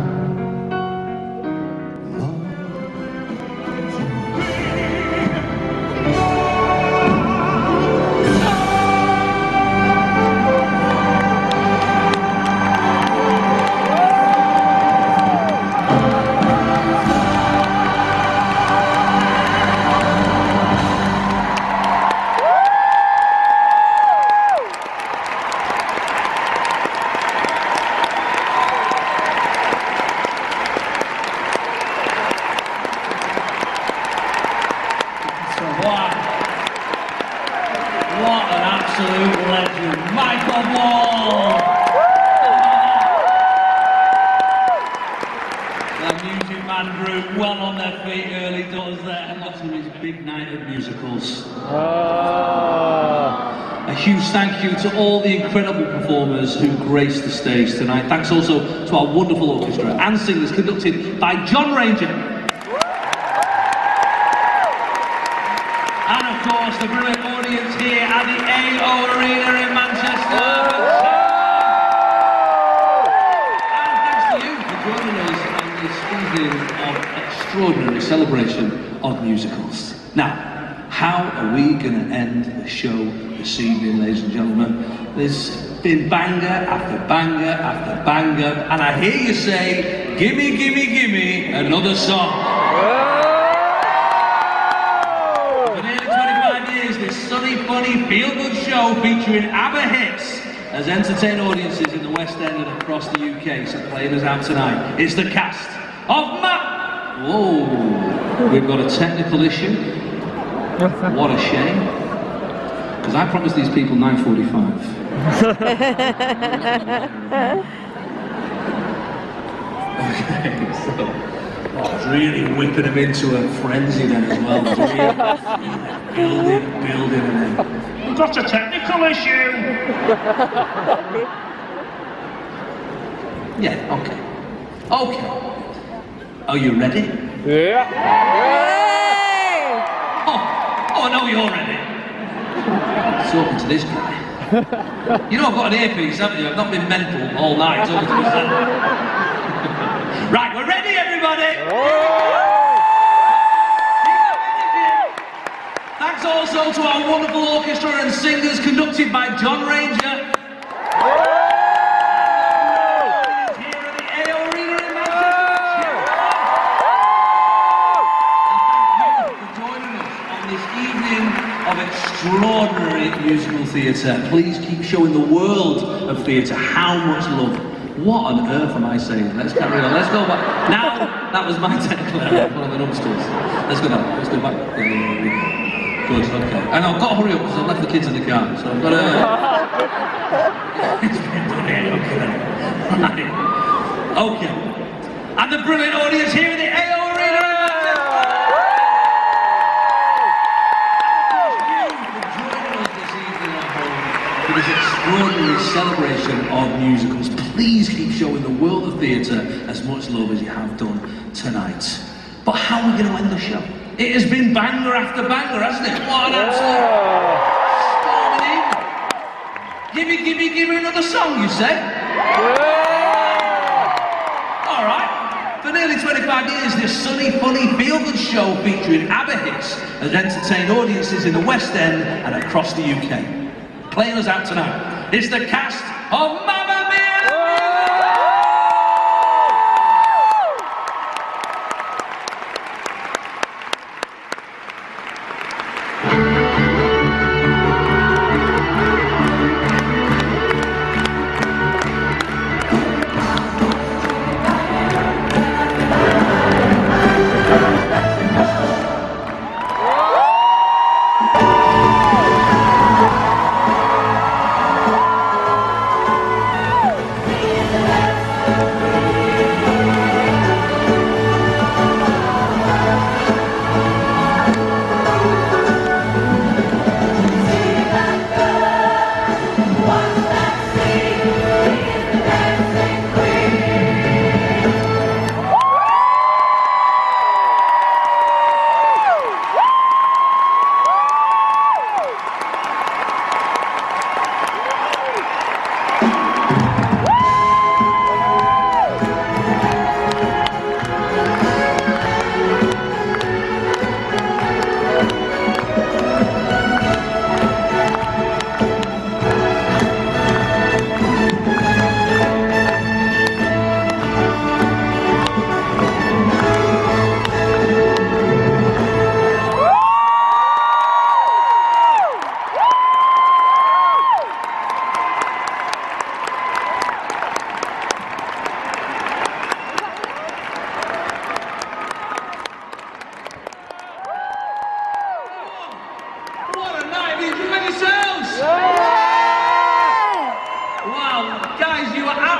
What an absolute legend, Michael Wall! The Music Man group well on their feet early doors there. Lots of his big night of musicals. A huge thank you to all the incredible performers who graced the stage tonight. Thanks also to our wonderful orchestra and singers conducted by John Ranger. And of course, the brilliant audience here at the AO Arena in Manchester. And thanks to you for joining us on this evening of extraordinary celebration of musicals. Now, how are we going to end the show this evening, ladies and gentlemen? There's been banger after banger after banger, and I hear you say, gimme, gimme, gimme another song. This sunny, funny, feel-good show featuring ABBA hits has entertained audiences in the West End and across the UK, so playing us out tonight. It's the cast of Whoa, we've got a technical issue. What a shame. Because I promised these people 9:45. Okay, so... I was really whipping them into a frenzy then as well. Building and then... We've got a technical issue! Yeah, okay. Okay. Are you ready? Yeah. Oh, I know you're ready. Talking to this guy. You know I've got an earpiece, haven't you? I've not been mental all night talking to myself. Right, we're ready, everybody! Thanks also to our wonderful orchestra and singers conducted by John Ranger. Here at the AO Arena in Manchester. And thank you for joining us on this evening of extraordinary musical theatre. Please keep showing the world of theatre how much love. What on earth am I saying? Let's carry on. Let's go back. Now, that was my technical error, one of the numbskulls. Let's go now. Let's go back. Good, okay. And I've got to hurry up because I've left the kids in the car. So I've got to... It's been done here, okay. Right. Okay. And the brilliant audience here at the AO Arena in Manchester. For this extraordinary celebration of musicals. Please keep showing the world of theatre as much love as you have done tonight. But how are we going to end the show? It has been banger after banger, hasn't it? What an absolute storming evening. Give me another song, you say? All right. For nearly 25 years, this sunny, funny, feel-good show featuring ABBA hits has entertained audiences in the West End and across the UK. Playing us out tonight, it's the cast of Mamma Mia!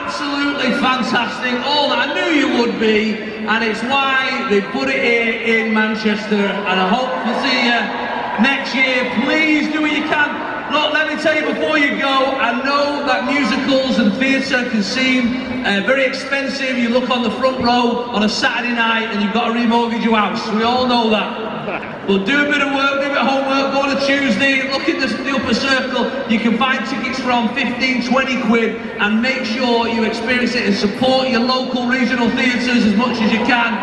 absolutely fantastic. All that I knew you would be, and it's why they put it here in Manchester. And I hope we'll see you next year. Please do what you can. Look, let me tell you before you go, I know that musicals and theatre can seem very expensive. You look on the front row on a Saturday night and you've got to remortgage your house. We all know that. But do a bit of work, do a bit of homework, go on a Tuesday, look in the upper circle. You can find tickets from 15, 20 quid, and make sure you experience it and support your local regional theatres as much as you can.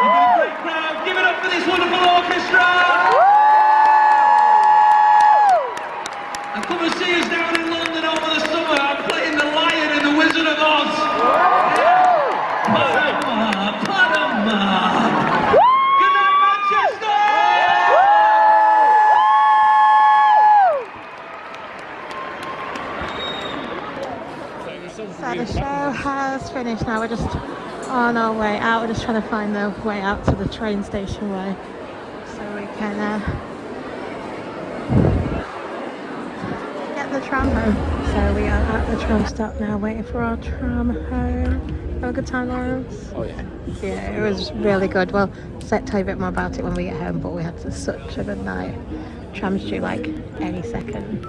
You've got a great crowd. Give it up for this wonderful orchestra. And come and see us down in London over the summer. I'm playing the Lion in The Wizard of Oz. Panama, Panama. Good night, So the show has finished now. We're just on our way out. We're just trying to find the way out to the train station way, so we can get the tram home. So we are at the tram stop now, waiting for our tram home. Have a good time, Lawrence? Oh yeah. Yeah, it was really good. Well, I'll tell you a bit more about it when we get home, but we had such a good night. Tram's due like any second.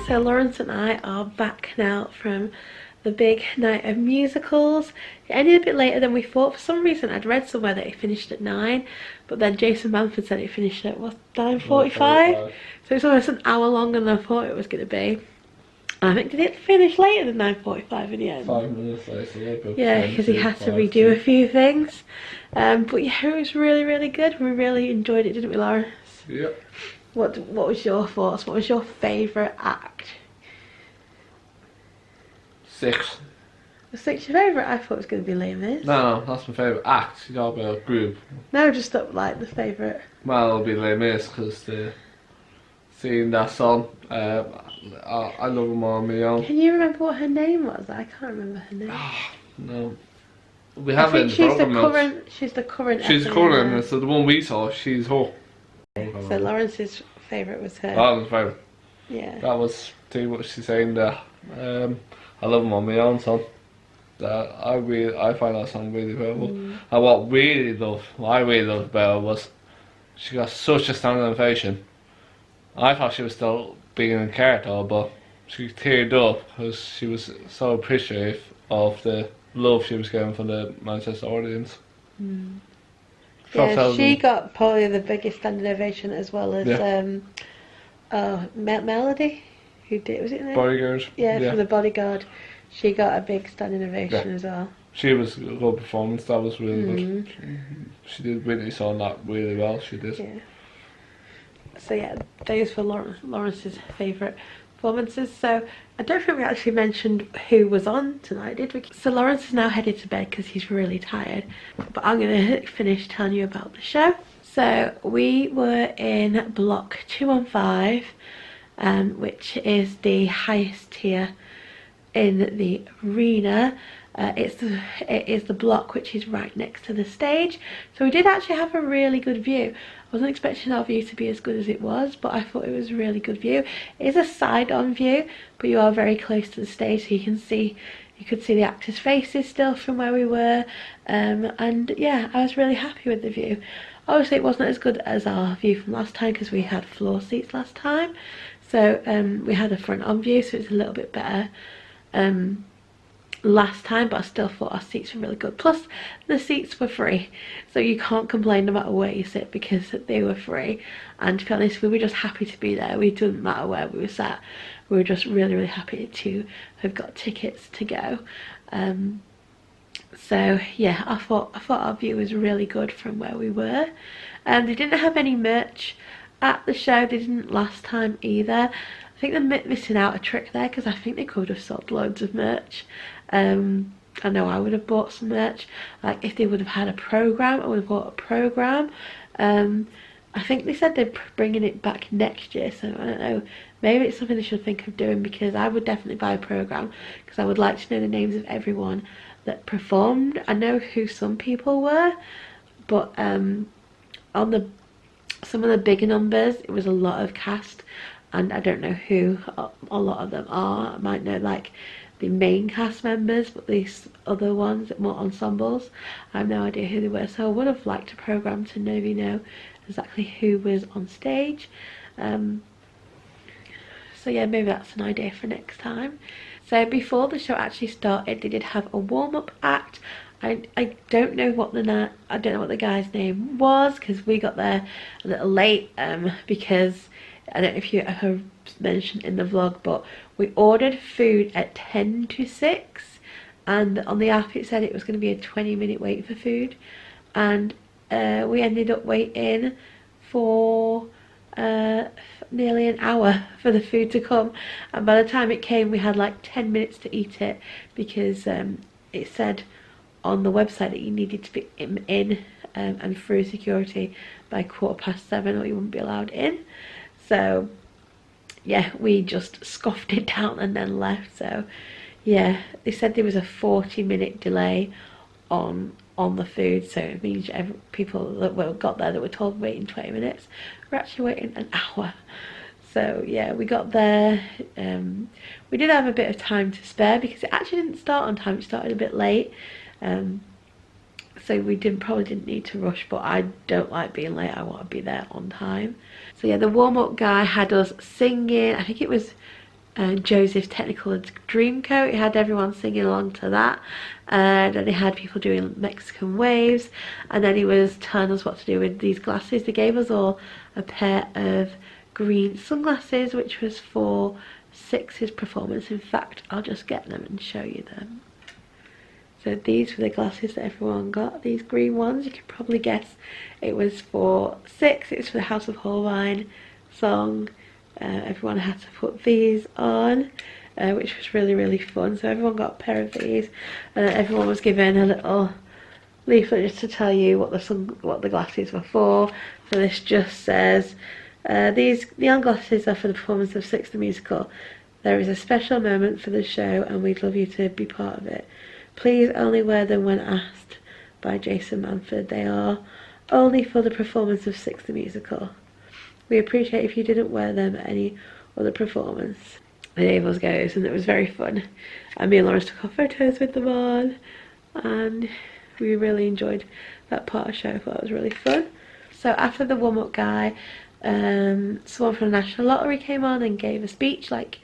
So Lawrence and I are back now from the big night of musicals. It ended a bit later than we thought. For some reason I'd read somewhere that it finished at 9, but then Jason Bamford said it finished at what, 9:45? So it's almost an hour longer than I thought it was going to be. I think, did it finish later than 9:45 in the end? 5 minutes later. Yeah, because he had to redo a few things. But yeah, it was really, really good. We really enjoyed it, didn't we, Lawrence? Yep. What was your thoughts? What was your favourite act? 6. Was 6 your favourite? I thought it was going to be Les Mis. No, that's my favourite act. You got about a group. No, just like the favourite. Well, it'll be Les Mis because seeing that song, I love them all on my own. Can you remember what her name was? I can't remember her name. No. We have it in the program. She's the current. She's the current, so the one we saw, she's her. So Lawrence's favourite was her. That was my favourite. Yeah. That was too much she's saying there. I love them on my own song. I find that song really beautiful. And what I really loved about her was she got such a standing ovation. I thought she was still being in character, but she teared up because she was so appreciative of the love she was getting from the Manchester audience. Yeah, she got probably the biggest standing ovation, as well as Melody, who did, was it in there? Bodyguard. Yeah, from the Bodyguard. She got a big standing ovation as well. She was a good performance. That was really good. She did Whitney song that really well. She did. Yeah. So yeah, those were Lawrence's favourite performances. So I don't think we actually mentioned who was on tonight, did we? So Lawrence is now headed to bed because he's really tired, but I'm going to finish telling you about the show. So we were in block 215, which is the highest tier in the arena. It is the block which is right next to the stage. So we did actually have a really good view. I wasn't expecting our view to be as good as it was, but I thought it was a really good view. It is a side-on view, but you are very close to the stage, so you could see the actors' faces still from where we were. And yeah, I was really happy with the view. Obviously it wasn't as good as our view from last time because we had floor seats last time. So we had a front-on view, so it's a little bit better last time, but I still thought our seats were really good. Plus the seats were free, so you can't complain no matter where you sit because they were free. And to be honest, we were just happy to be there. It didn't matter where we were sat. We were just really, really happy to have got tickets to go. So yeah, I thought our view was really good from where we were. They didn't have any merch at the show. They didn't last time either. I think they're missing out a trick there, because I think they could have sold loads of merch. I know I would have bought some merch. Like, if they would have had a programme, I would have bought a programme. I think they said they're bringing it back next year, so I don't know. Maybe it's something they should think of doing, because I would definitely buy a programme, because I would like to know the names of everyone that performed. I know who some people were, but on some of the bigger numbers, it was a lot of cast, and I don't know who a lot of them are. I might know like the main cast members, but these other ones, more ensembles, I have no idea who they were. So I would have liked a programme to maybe know exactly who was on stage. So yeah, maybe that's an idea for next time. So before the show actually started, they did have a warm-up act. I don't know what the guy's name was, because we got there a little late, because I don't know if you have mentioned in the vlog, but we ordered food at 10 to 6, and on the app it said it was going to be a 20-minute wait for food, and we ended up waiting for nearly an hour for the food to come, and by the time it came we had like 10 minutes to eat it, because it said on the website that you needed to be in and through security by 7:15 or you wouldn't be allowed in. So yeah, we just scoffed it down and then left. So yeah, they said there was a 40-minute delay on the food, so it means people that got there that were told waiting 20 minutes were actually waiting an hour. So yeah, we got there. We did have a bit of time to spare, because it actually didn't start on time, it started a bit late. So we probably didn't need to rush, but I don't like being late. I want to be there on time. So yeah, the warm-up guy had us singing. I think it was Joseph's Technical Dreamcoat. He had everyone singing along to that. And then he had people doing Mexican waves. And then he was telling us what to do with these glasses. They gave us all a pair of green sunglasses, which was for Six's performance. In fact, I'll just get them and show you them. So these were the glasses that everyone got, these green ones. You can probably guess it was for Six. It was for the House of Holbein song. Everyone had to put these on, which was really, really fun. So everyone got a pair of these, and everyone was given a little leaflet just to tell you what the glasses were for. So this just says, these neon glasses are for the performance of Six the Musical. There is a special moment for the show, and we'd love you to be part of it. Please only wear them when asked by Jason Manford. They are only for the performance of Six the Musical. We appreciate if you didn't wear them at any other performance. They gave us goes, and it was very fun. And me and Lawrence took our photos with them on, and we really enjoyed that part of the show. I thought it was really fun. So after the warm-up guy, someone from the National Lottery came on and gave a speech like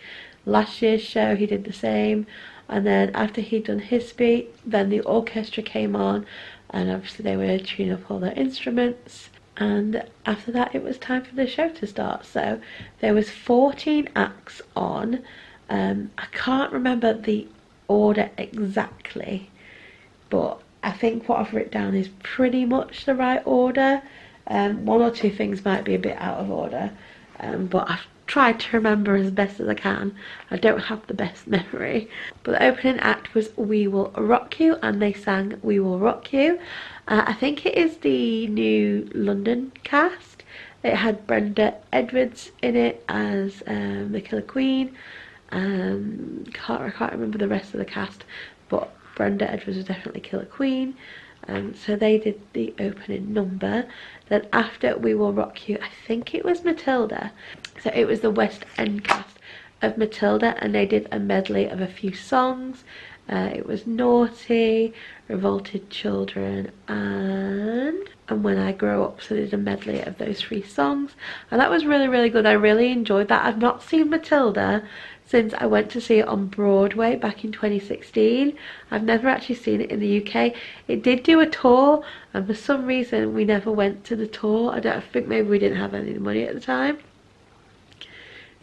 last year's show. He did the same. And then after he'd done his speech, then the orchestra came on, and obviously they were tuning up all their instruments. And after that, it was time for the show to start. So there was 14 acts on. I can't remember the order exactly, but I think what I've written down is pretty much the right order. One or two things might be a bit out of order, but I've tried to remember as best as I can. I don't have the best memory. But the opening act was We Will Rock You, and they sang We Will Rock You. I think it is the new London cast. It had Brenda Edwards in it as the Killer Queen. I can't remember the rest of the cast, but Brenda Edwards was definitely Killer Queen. So they did the opening number. Then after We Will Rock You, I think it was Matilda. So it was the West End cast of Matilda, and they did a medley of a few songs. It was Naughty, Revolted Children, and When I Grow Up. So they did a medley of those 3 songs, and that was really, really good. I really enjoyed that. I've not seen Matilda since I went to see it on Broadway back in 2016. I've never actually seen it in the UK. It did do a tour, and for some reason we never went to the tour. I think maybe we didn't have any money at the time.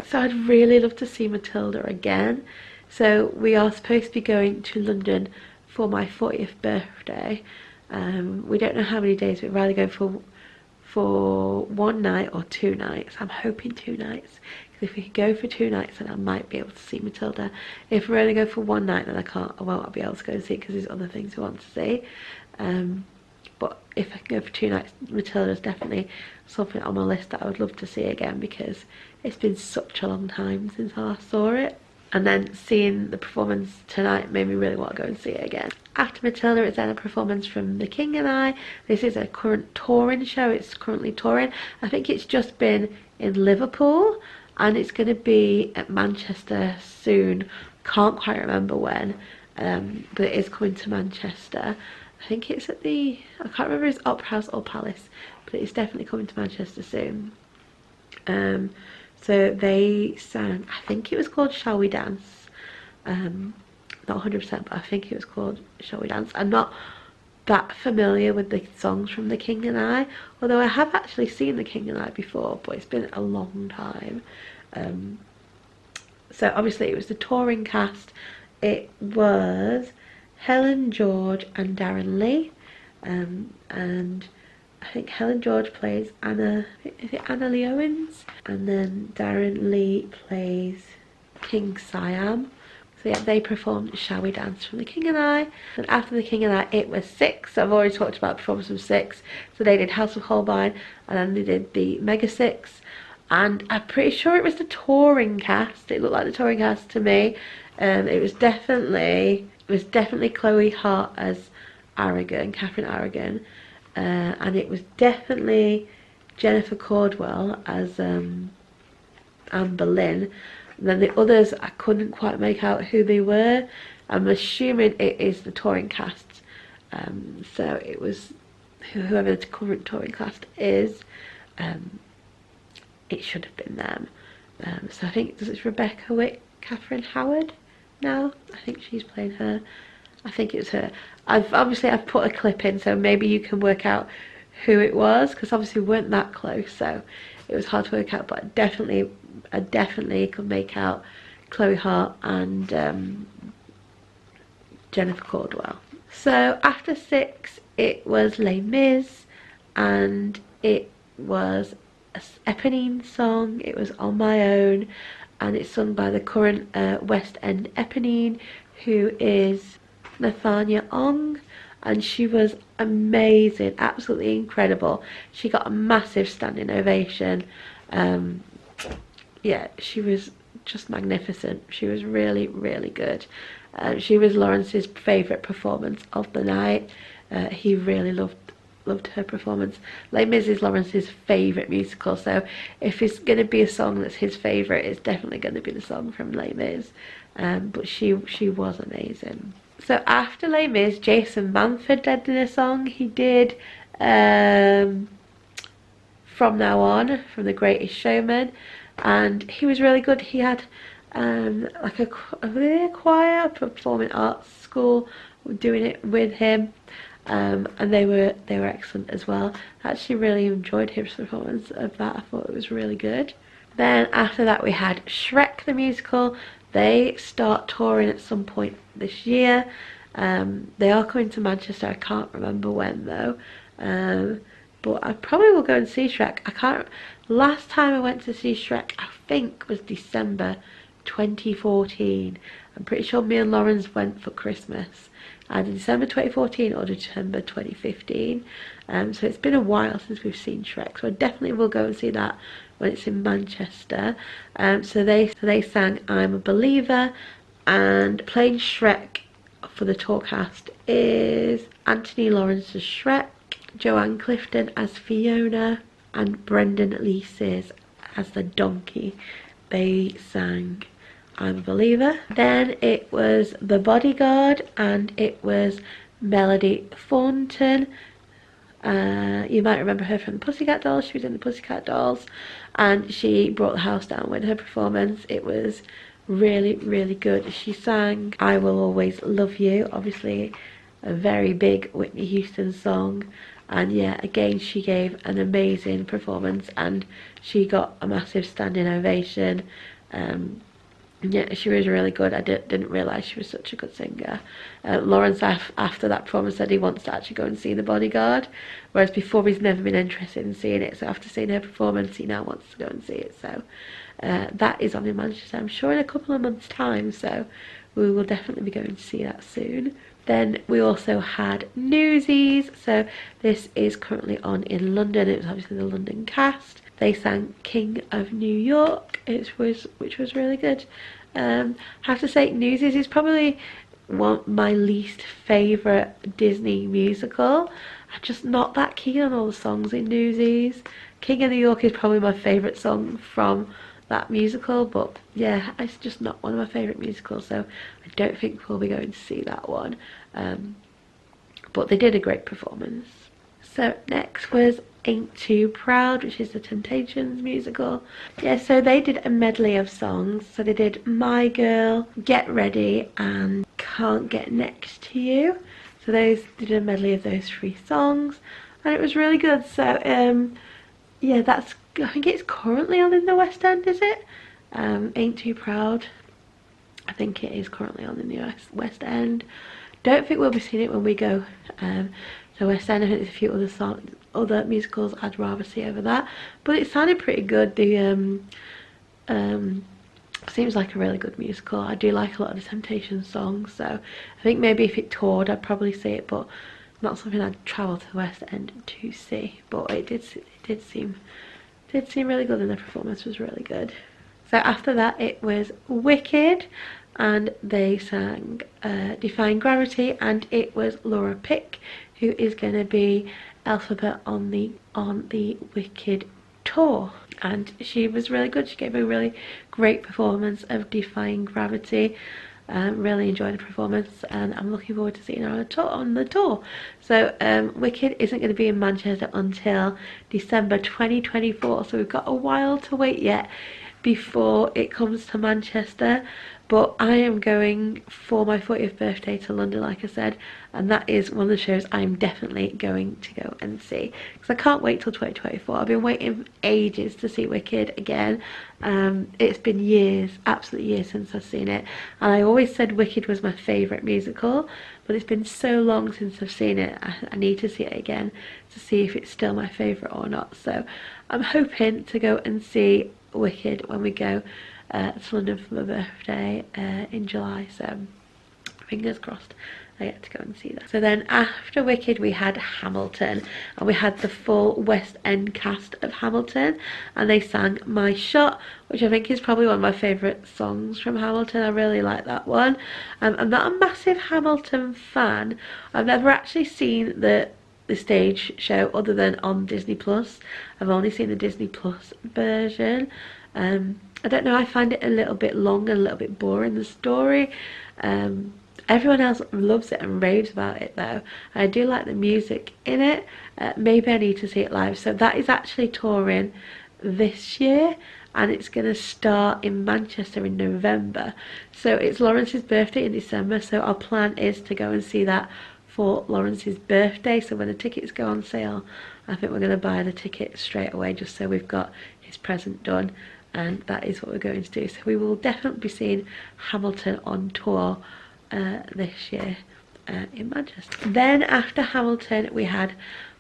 So I'd really love to see Matilda again. So we are supposed to be going to London for my 40th birthday. We don't know how many days, we'd rather go for for one night or 2 nights. I'm hoping 2 nights. Because if we could go for 2 nights, then I might be able to see Matilda. If we only go for 1 night, then I won't be able to go and see it because there's other things I want to see. But if I can go for 2 nights, Matilda is definitely something on my list that I would love to see again, because it's been such a long time since I last saw it. And then seeing the performance tonight made me really want to go and see it again. After Matilda, it's then a performance from The King and I. This is a current touring show. It's currently touring. I think it's just been in Liverpool, and it's going to be at Manchester soon. Can't quite remember when, but it is coming to Manchester. I think it's at the, I can't remember if it's Opera House or Palace, but it's definitely coming to Manchester soon. So they sang, I think it was called Shall We Dance. Not 100%, but I think it was called Shall We Dance. I'm not that familiar with the songs from The King and I, although I have actually seen The King and I before, but it's been a long time. So obviously it was the touring cast. It was Helen George and Darren Lee, and I think Helen George plays Anna, is it Anna Lee Owens? And then Darren Lee plays King Siam. So yeah, they performed Shall We Dance from The King and I. And after The King and I, it was Six. So I've already talked about the performance of Six. So they did House of Holbein, and then they did the Mega Six. And I'm pretty sure it was the touring cast. It looked like the touring cast to me. It was definitely Chloe Hart as Aragon, Catherine Aragon. And it was definitely Jennifer Cordwell as Anne Boleyn. And then the others, I couldn't quite make out who they were. I'm assuming it is the touring cast. So it was whoever the current touring cast is. It should have been them. So I think it's Rebecca Wick, Catherine Howard now. I think she's playing her. I think it's her. I've put a clip in, so maybe you can work out who it was, because obviously we weren't that close, so it was hard to work out. But I definitely could make out Chloe Hart and Jennifer Cordwell. So after Six, it was Les Mis, and it was an Eponine song. It was On My Own, and it's sung by the current West End Eponine, who is Nathania Ong, and she was amazing, absolutely incredible. She got a massive standing ovation. Yeah, she was just magnificent. She was really, really good. She was Lawrence's favourite performance of the night. He really loved her performance. Les Mis is Lawrence's favourite musical, so if it's going to be a song that's his favourite, it's definitely going to be the song from Les Mis. But she was amazing. So after Les Mis, Jason Manford led in a song. He did From Now On from The Greatest Showman, and he was really good. He had like a choir, performing arts school, doing it with him, and they were excellent as well. I actually really enjoyed his performance of that. I thought it was really good. Then after that we had Shrek the musical. They start touring at some point this year. They are coming to Manchester. I can't remember when though. But I probably will go and see Shrek. Last time I went to see Shrek, I think, was December 2014. I'm pretty sure me and Lawrence went for Christmas. Either December 2014 or December 2015. So it's been a while since we've seen Shrek. So I definitely will go and see that when it's in Manchester. So they sang I'm a Believer, and playing Shrek for the tour cast is Anthony Lawrence as Shrek, Joanne Clifton as Fiona, and Brendan Leeses as the donkey. They sang I'm a Believer. Then it was The Bodyguard, and it was Melody Thornton. You might remember her from the Pussycat Dolls. She was in the Pussycat Dolls, and she brought the house down with her performance. It was really, really good. She sang I Will Always Love You, obviously a very big Whitney Houston song, and yeah, again she gave an amazing performance, and she got a massive standing ovation. Yeah, she was really good. I didn't realise she was such a good singer. Lawrence, after that performance, said he wants to actually go and see The Bodyguard, whereas before he's never been interested in seeing it. So after seeing her performance, he now wants to go and see it. So that is on in Manchester, I'm sure, in a couple of months' time. So we will definitely be going to see that soon. Then we also had Newsies. So this is currently on in London. It was obviously the London cast. They sang King of New York, which was really good. I have to say, Newsies is probably my least favourite Disney musical. I'm just not that keen on all the songs in Newsies. King of New York is probably my favourite song from that musical, but yeah, it's just not one of my favourite musicals, so I don't think we'll be going to see that one. But they did a great performance. So next was Ain't Too Proud, which is the Temptations musical. Yeah, so they did a medley of songs. So they did My Girl, Get Ready, and Can't Get Next to You. So those did a medley of those 3 songs, and it was really good. So yeah, I think it's currently on in the West End, is it? Ain't Too Proud. I think it is currently on in the West End. Don't think we'll be seeing it when we go to West End. I think there's a few other musicals I'd rather see over that, but it sounded pretty good. The seems like a really good musical. I do like a lot of the Temptations songs, so I think maybe if it toured I'd probably see it, but not something I'd travel to the West End to see. But it did seem really good, and the performance was really good. So after that it was Wicked, and they sang Defying Gravity, and it was Laura Pick who is going to be Elphaba on the Wicked tour, and she was really good. She gave a really great performance of Defying Gravity. Really enjoyed the performance, and I'm looking forward to seeing her on the tour. So Wicked isn't going to be in Manchester until December 2024, so we've got a while to wait yet before it comes to Manchester. But I am going for my 40th birthday to London, like I said, and that is one of the shows I'm definitely going to go and see, because I can't wait till 2024. I've been waiting ages to see Wicked again. It's been years, absolute years, since I've seen it, and I always said Wicked was my favourite musical, but it's been so long since I've seen it. I need to see it again to see if it's still my favourite or not. So I'm hoping to go and see Wicked when we go to London for my birthday in July, so fingers crossed I get to go and see that. So then after Wicked we had Hamilton, and we had the full West End cast of Hamilton, and they sang My Shot, which I think is probably one of my favourite songs from Hamilton. I really like that one. I'm not a massive Hamilton fan. I've never actually seen the stage show other than on Disney Plus. I've only seen the Disney Plus version. I don't know, I find it a little bit long and a little bit boring, the story. Everyone else loves it and raves about it though. I do like the music in it. Maybe I need to see it live. So that is actually touring this year, and it's going to start in Manchester in November. So it's Lawrence's birthday in December, so our plan is to go and see that for Lawrence's birthday. So when the tickets go on sale, I think we're going to buy the ticket straight away, just so we've got his present done, and that is what we're going to do. So we will definitely be seeing Hamilton on tour this year in Manchester. Then after Hamilton we had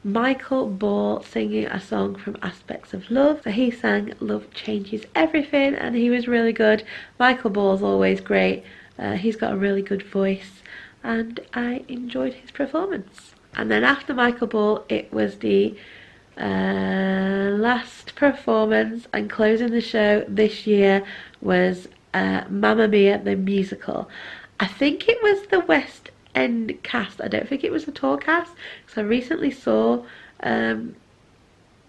Michael Ball singing a song from Aspects of Love. So he sang Love Changes Everything, and he was really good. Michael Ball's always great. He's got a really good voice, and I enjoyed his performance. And then after Michael Ball it was the last performance, and closing the show this year was Mamma Mia the musical. I think it was the West End cast. I don't think it was the tour cast, because I recently saw Mamma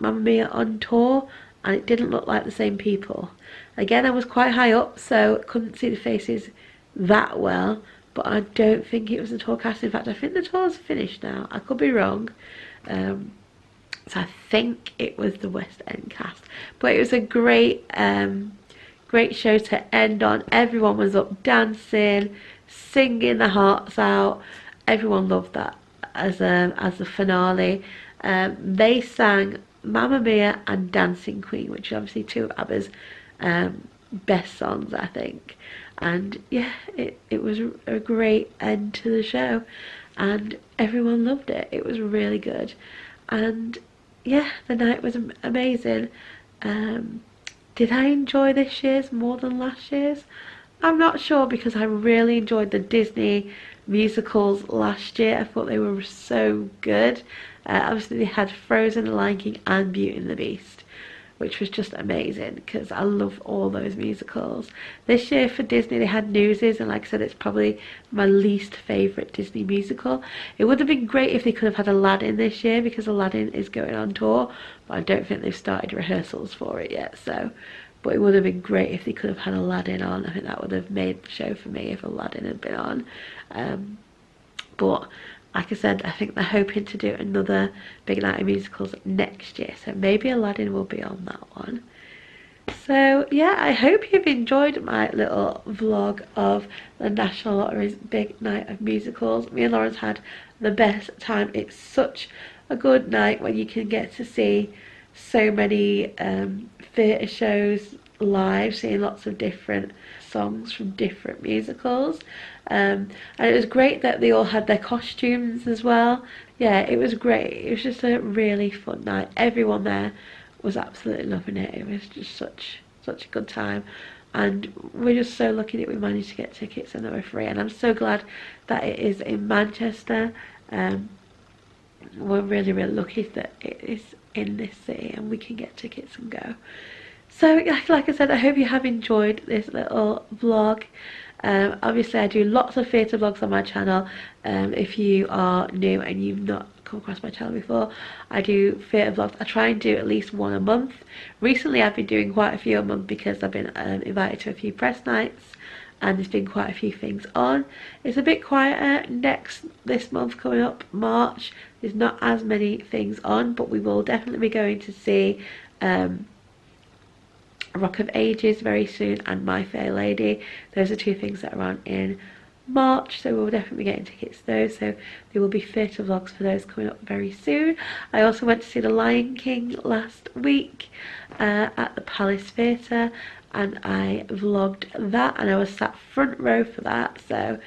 Mia on tour and it didn't look like the same people. Again, I was quite high up, so couldn't see the faces that well, but I don't think it was the tour cast. In fact, I think the tour's finished now. I could be wrong. So I think it was the West End cast. But it was a great great show to end on. Everyone was up dancing, singing their hearts out. Everyone loved that as the finale. They sang Mamma Mia and Dancing Queen, which are obviously two of ABBA's best songs, I think. And yeah, it was a great end to the show, and everyone loved it. It was really good, and yeah, the night was amazing. Did I enjoy this year's more than last year's? I'm not sure, because I really enjoyed the Disney musicals last year. I thought they were so good. Obviously they had Frozen, The Lion King and Beauty and the Beast, which was just amazing because I love all those musicals. This year for Disney they had Newsies, and like I said, it's probably my least favourite Disney musical. It would have been great if they could have had Aladdin this year, because Aladdin is going on tour, but I don't think they've started rehearsals for it yet, so. But it would have been great if they could have had Aladdin on. I think that would have made the show for me if Aladdin had been on. But like I said, I think they're hoping to do another big night of musicals next year, so maybe Aladdin will be on that one. So yeah, I hope you've enjoyed my little vlog of the National Lottery's big night of musicals. Me and Lawrence had the best time. It's such a good night when you can get to see so many theatre shows live, seeing lots of different songs from different musicals, and it was great that they all had their costumes as well. Yeah, it was great. It was just a really fun night. Everyone there was absolutely loving it. It was just such a good time, and we're just so lucky that we managed to get tickets and they were free, and I'm so glad that it is in Manchester. We're really lucky that it is in this city and we can get tickets and go. So like I said, I hope you have enjoyed this little vlog. Obviously I do lots of theatre vlogs on my channel. If you are new and you've not come across my channel before, I do theatre vlogs. I try and do at least one a month. Recently I've been doing quite a few a month because I've been invited to a few press nights, and there's been quite a few things on. It's a bit quieter this month coming up, March. There's not as many things on, but we will definitely be going to see Rock of Ages very soon and My Fair Lady. Those are two things that are on in March, so we'll definitely be getting tickets to those, so there will be theatre vlogs for those coming up very soon. I also went to see The Lion King last week at the Palace Theatre, and I vlogged that, and I was sat front row for that, so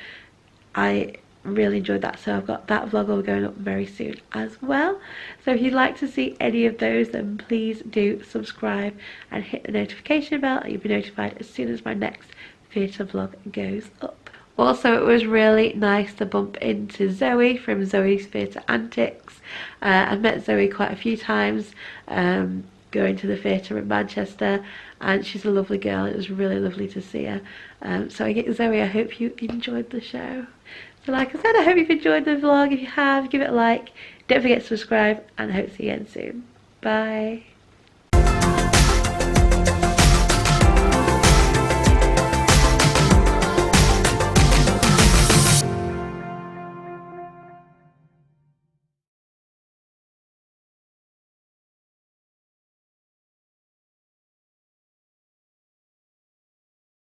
I really enjoyed that. So I've got that vlog all going up very soon as well. So if you'd like to see any of those, then please do subscribe and hit the notification bell, and you'll be notified as soon as my next theatre vlog goes up. Also, it was really nice to bump into Zoe from Zoe's Theatre Antics. I've met Zoe quite a few times going to the theatre in Manchester, and she's a lovely girl. It was really lovely to see her. So Zoe, I hope you enjoyed the show. So like I said, I hope you've enjoyed the vlog. If you have, give it a like. Don't forget to subscribe, and I hope to see you again soon. Bye.